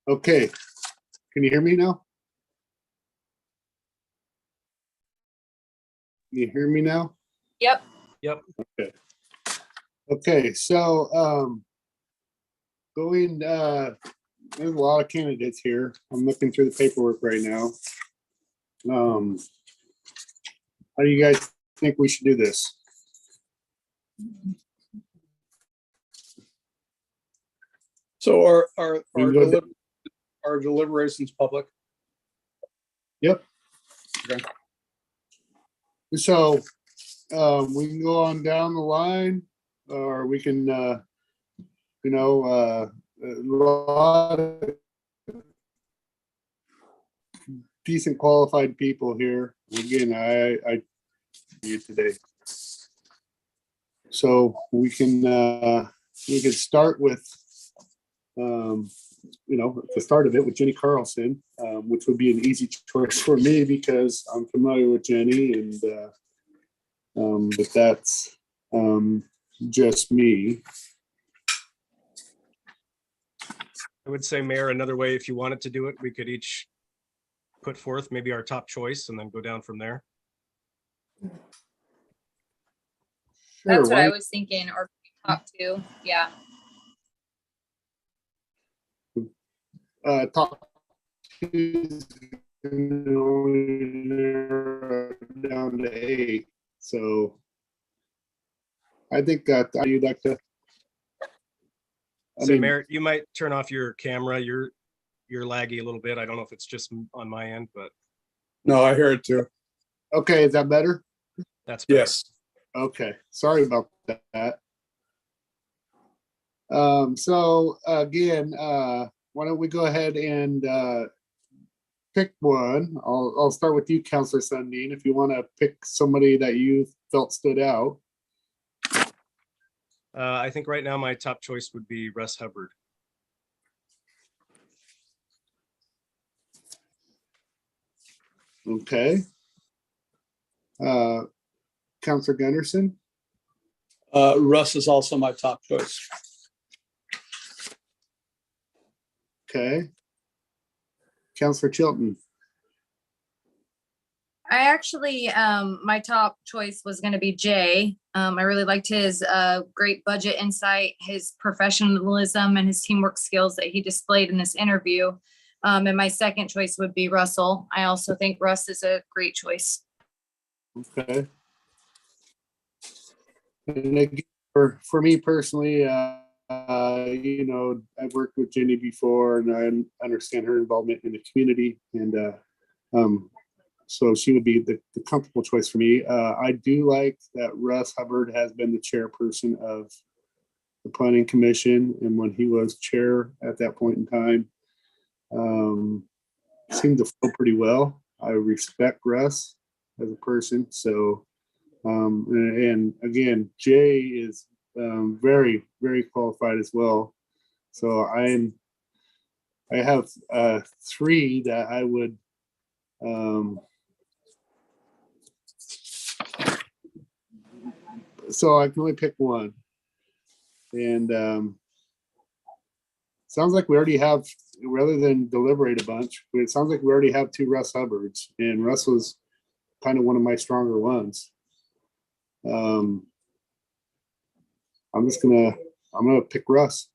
Okay, can you hear me now? Can you hear me now? Yep. Yep. Okay. Okay, so going there's a lot of candidates here. I'm looking through the paperwork right now. How do you guys think we should do this? So are You can go our deliberations public? Yep. Okay. So we can go on down the line, or we can a lot of decent qualified people here. Again, I you today. So we can start with at the start of it with Jenny Carlson, which would be an easy choice for me because I'm familiar with Jenny, and but that's just me. I would say, Mayor, another way, if you wanted to do it, we could each put forth maybe our top choice and then go down from there. That's what why I don't- was thinking, our top two. Yeah. top two's only narrow down to 8. So I think that you'd like to. So Mayor, you might turn off your camera. You're laggy a little bit. I don't know if it's just on my end, but No, I hear it too. Okay, is that better? that's better. Yes. Okay, sorry about that. So again, why don't we go ahead and pick one? I'll start with you, Counselor Sundin, if you want to pick somebody that you felt stood out. I think right now my top choice would be Russ Hubbard. Okay. Counselor Gunderson. Russ is also my top choice. Okay. Counselor Chilton. I actually, my top choice was going to be Jay. I really liked his great budget insight, his professionalism, and his teamwork skills that he displayed in this interview. And my second choice would be Russell. I also think Russ is a great choice. Okay. And again, for me personally, you know, I've worked with Jenny before, and I understand her involvement in the community, and so she would be the comfortable choice for me. I do like that Russ Hubbard has been the chairperson of the Planning Commission, and when he was chair at that point in time, seemed to flow pretty well. I respect Russ as a person, so and again, Jay is very, very qualified as well. So I have three that I would so I can only pick one. And sounds like we already have, rather than deliberate a bunch, it sounds like we already have two Russ Hubbards, and Russ was kind of one of my stronger ones. I'm gonna pick Russ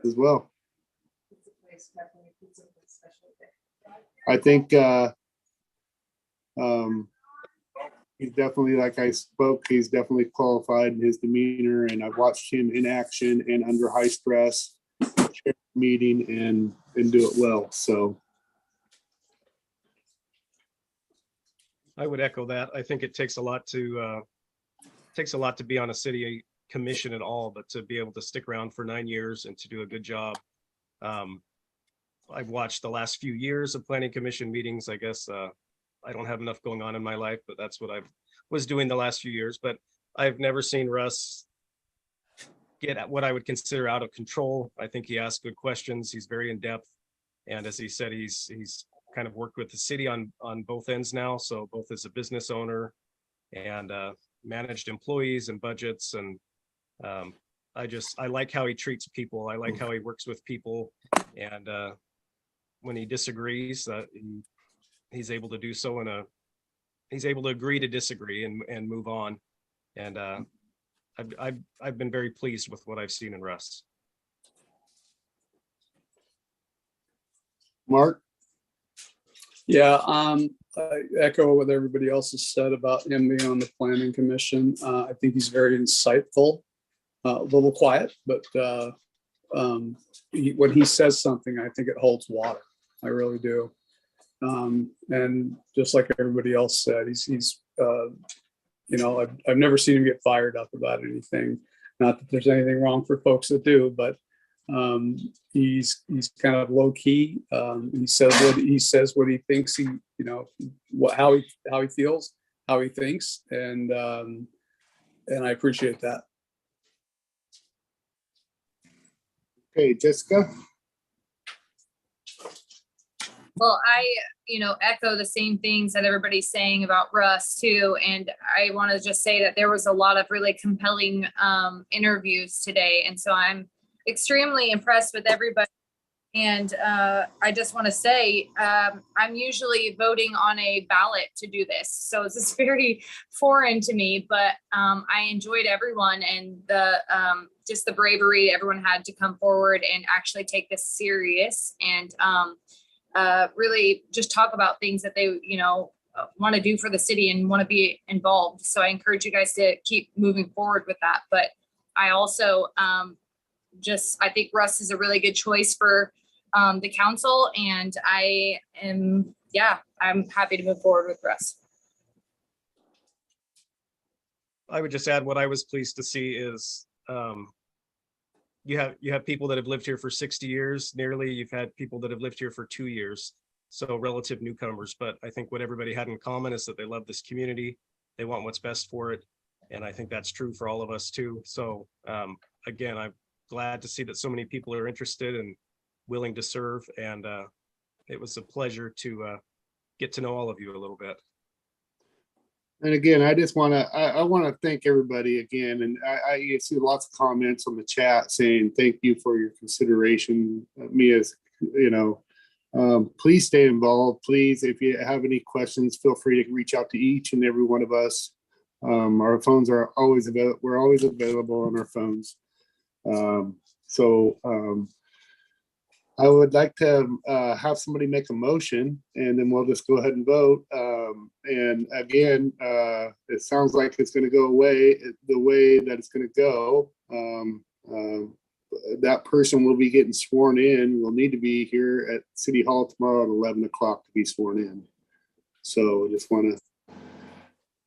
as well. I think he's definitely, like I spoke, he's definitely qualified in his demeanor, and I've watched him in action and under high stress, chair a meeting and do it well. So I would echo that. I think it takes a lot to be on a city commission at all, but to be able to stick around for 9 years and to do a good job. I've watched the last few years of planning commission meetings. I guess I don't have enough going on in my life, but that's what I was doing the last few years. But I've never seen Russ get at what I would consider out of control. I think he asks good questions. He's very in depth. And as he said, he's kind of worked with the city on both ends now. So both as a business owner and managed employees and budgets. And I like how he treats people. I like how he works with people. And when he disagrees, he's able to do so he's able to agree to disagree and move on. And I've been very pleased with what I've seen in Russ. Mark? Yeah, I echo what everybody else has said about him being on the planning commission. I think he's very insightful, a little quiet, but when he says something, I think it holds water. I really do. And just like everybody else said, he's you know, I've never seen him get fired up about anything. Not that there's anything wrong for folks that do, but he's kind of low key. He says what he thinks. He, you know, how he feels, how he thinks, and I appreciate that. Okay, Jessica. Well, I, echo the same things that everybody's saying about Russ too. And I want to just say that there was a lot of really compelling interviews today. And so I'm extremely impressed with everybody. And I just want to say, I'm usually voting on a ballot to do this. So this is very foreign to me, but I enjoyed everyone and just the bravery everyone had to come forward and actually take this serious and really just talk about things that they, want to do for the city and want to be involved. So I encourage you guys to keep moving forward with that. But I also I think Russ is a really good choice for the council, and I'm happy to move forward with Russ. I would just add what I was pleased to see is you have people that have lived here for 60 years nearly. You've had people that have lived here for 2 years, so relative newcomers. But I think what everybody had in common is that they love this community. They want what's best for it, and I think that's true for all of us too. So again, I'm glad to see that so many people are interested and willing to serve, and it was a pleasure to get to know all of you a little bit. And again, I just want to thank everybody again. And I see lots of comments on the chat saying thank you for your consideration of me as, Please stay involved. Please, if you have any questions, feel free to reach out to each and every one of us. Our phones are always available. We're always available on our phones. I would like to have somebody make a motion, and then we'll just go ahead and vote. And again, it sounds like it's going to go away the way that it's going to go. That person will be getting sworn in. Will need to be here at City Hall tomorrow at 11 o'clock to be sworn in. So I just want to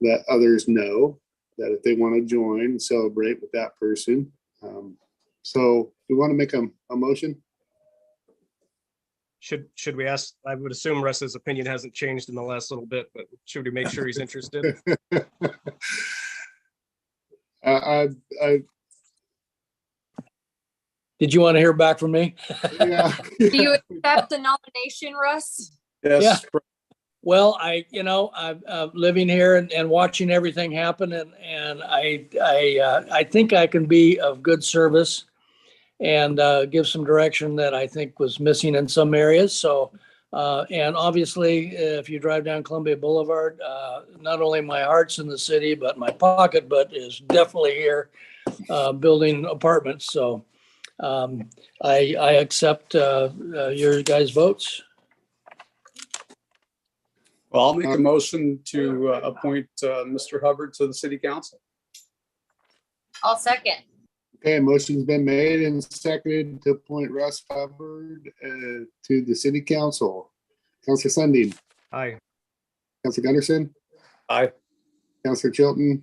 let others know that if they want to join and celebrate with that person. So we want to make a motion. Should we ask, I would assume Russ's opinion hasn't changed in the last little bit, but should we make sure he's interested? Did you want to hear back from me? Yeah. Do you accept the nomination, Russ? Yes. Well, I'm living here and watching everything happen, and I think I can be of good service and give some direction that I think was missing in some areas. So, and obviously, if you drive down Columbia Boulevard, not only my heart's in the city, but my pocketbook is definitely here, building apartments. So, I accept your guys' votes. Well, I'll make a motion to appoint Mr. Hubbard to the city council. I'll second. Okay, motion's been made and seconded to appoint Russ Hubbard to the city council. Councilor Sundin. Aye. Councilor Gunderson. Aye. Councilor Chilton.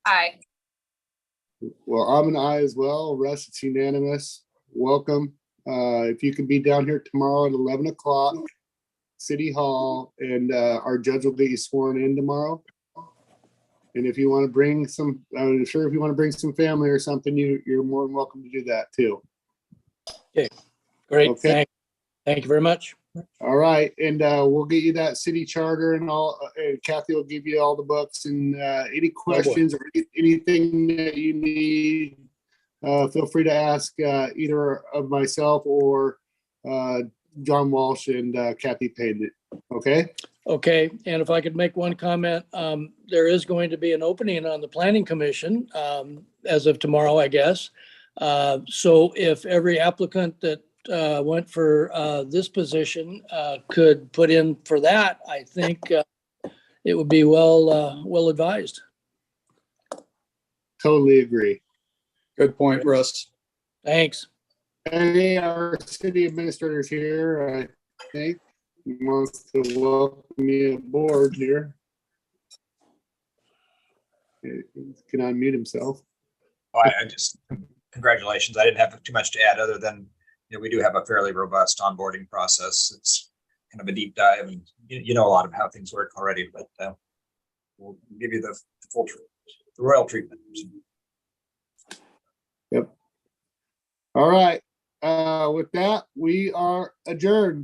Aye. Well, I'm an aye as well. Russ, it's unanimous. Welcome. If you can be down here tomorrow at 11 o'clock, City Hall, and our judge will get you sworn in tomorrow. And if you want to bring some, I'm sure if you want to bring some family or something, you're more than welcome to do that too. Okay, great. Okay. Thank you very much. All right, and we'll get you that city charter and all. And Kathy will give you all the books and any questions or anything that you need. Feel free to ask either of myself or John Walsh and Kathy Payne. Okay. Okay, and if I could make one comment, there is going to be an opening on the planning commission as of tomorrow, I guess. So if every applicant that went for this position could put in for that, I think it would be well advised. Totally agree. Good point, Russ. Thanks. Any of our city administrators here, I think, wants to welcome me aboard here. He can unmute himself. Oh, I just, congratulations. I didn't have too much to add other than, we do have a fairly robust onboarding process. It's kind of a deep dive, and you know a lot of how things work already, but we'll give you the full the royal treatment. Yep. All right. With that, we are adjourned.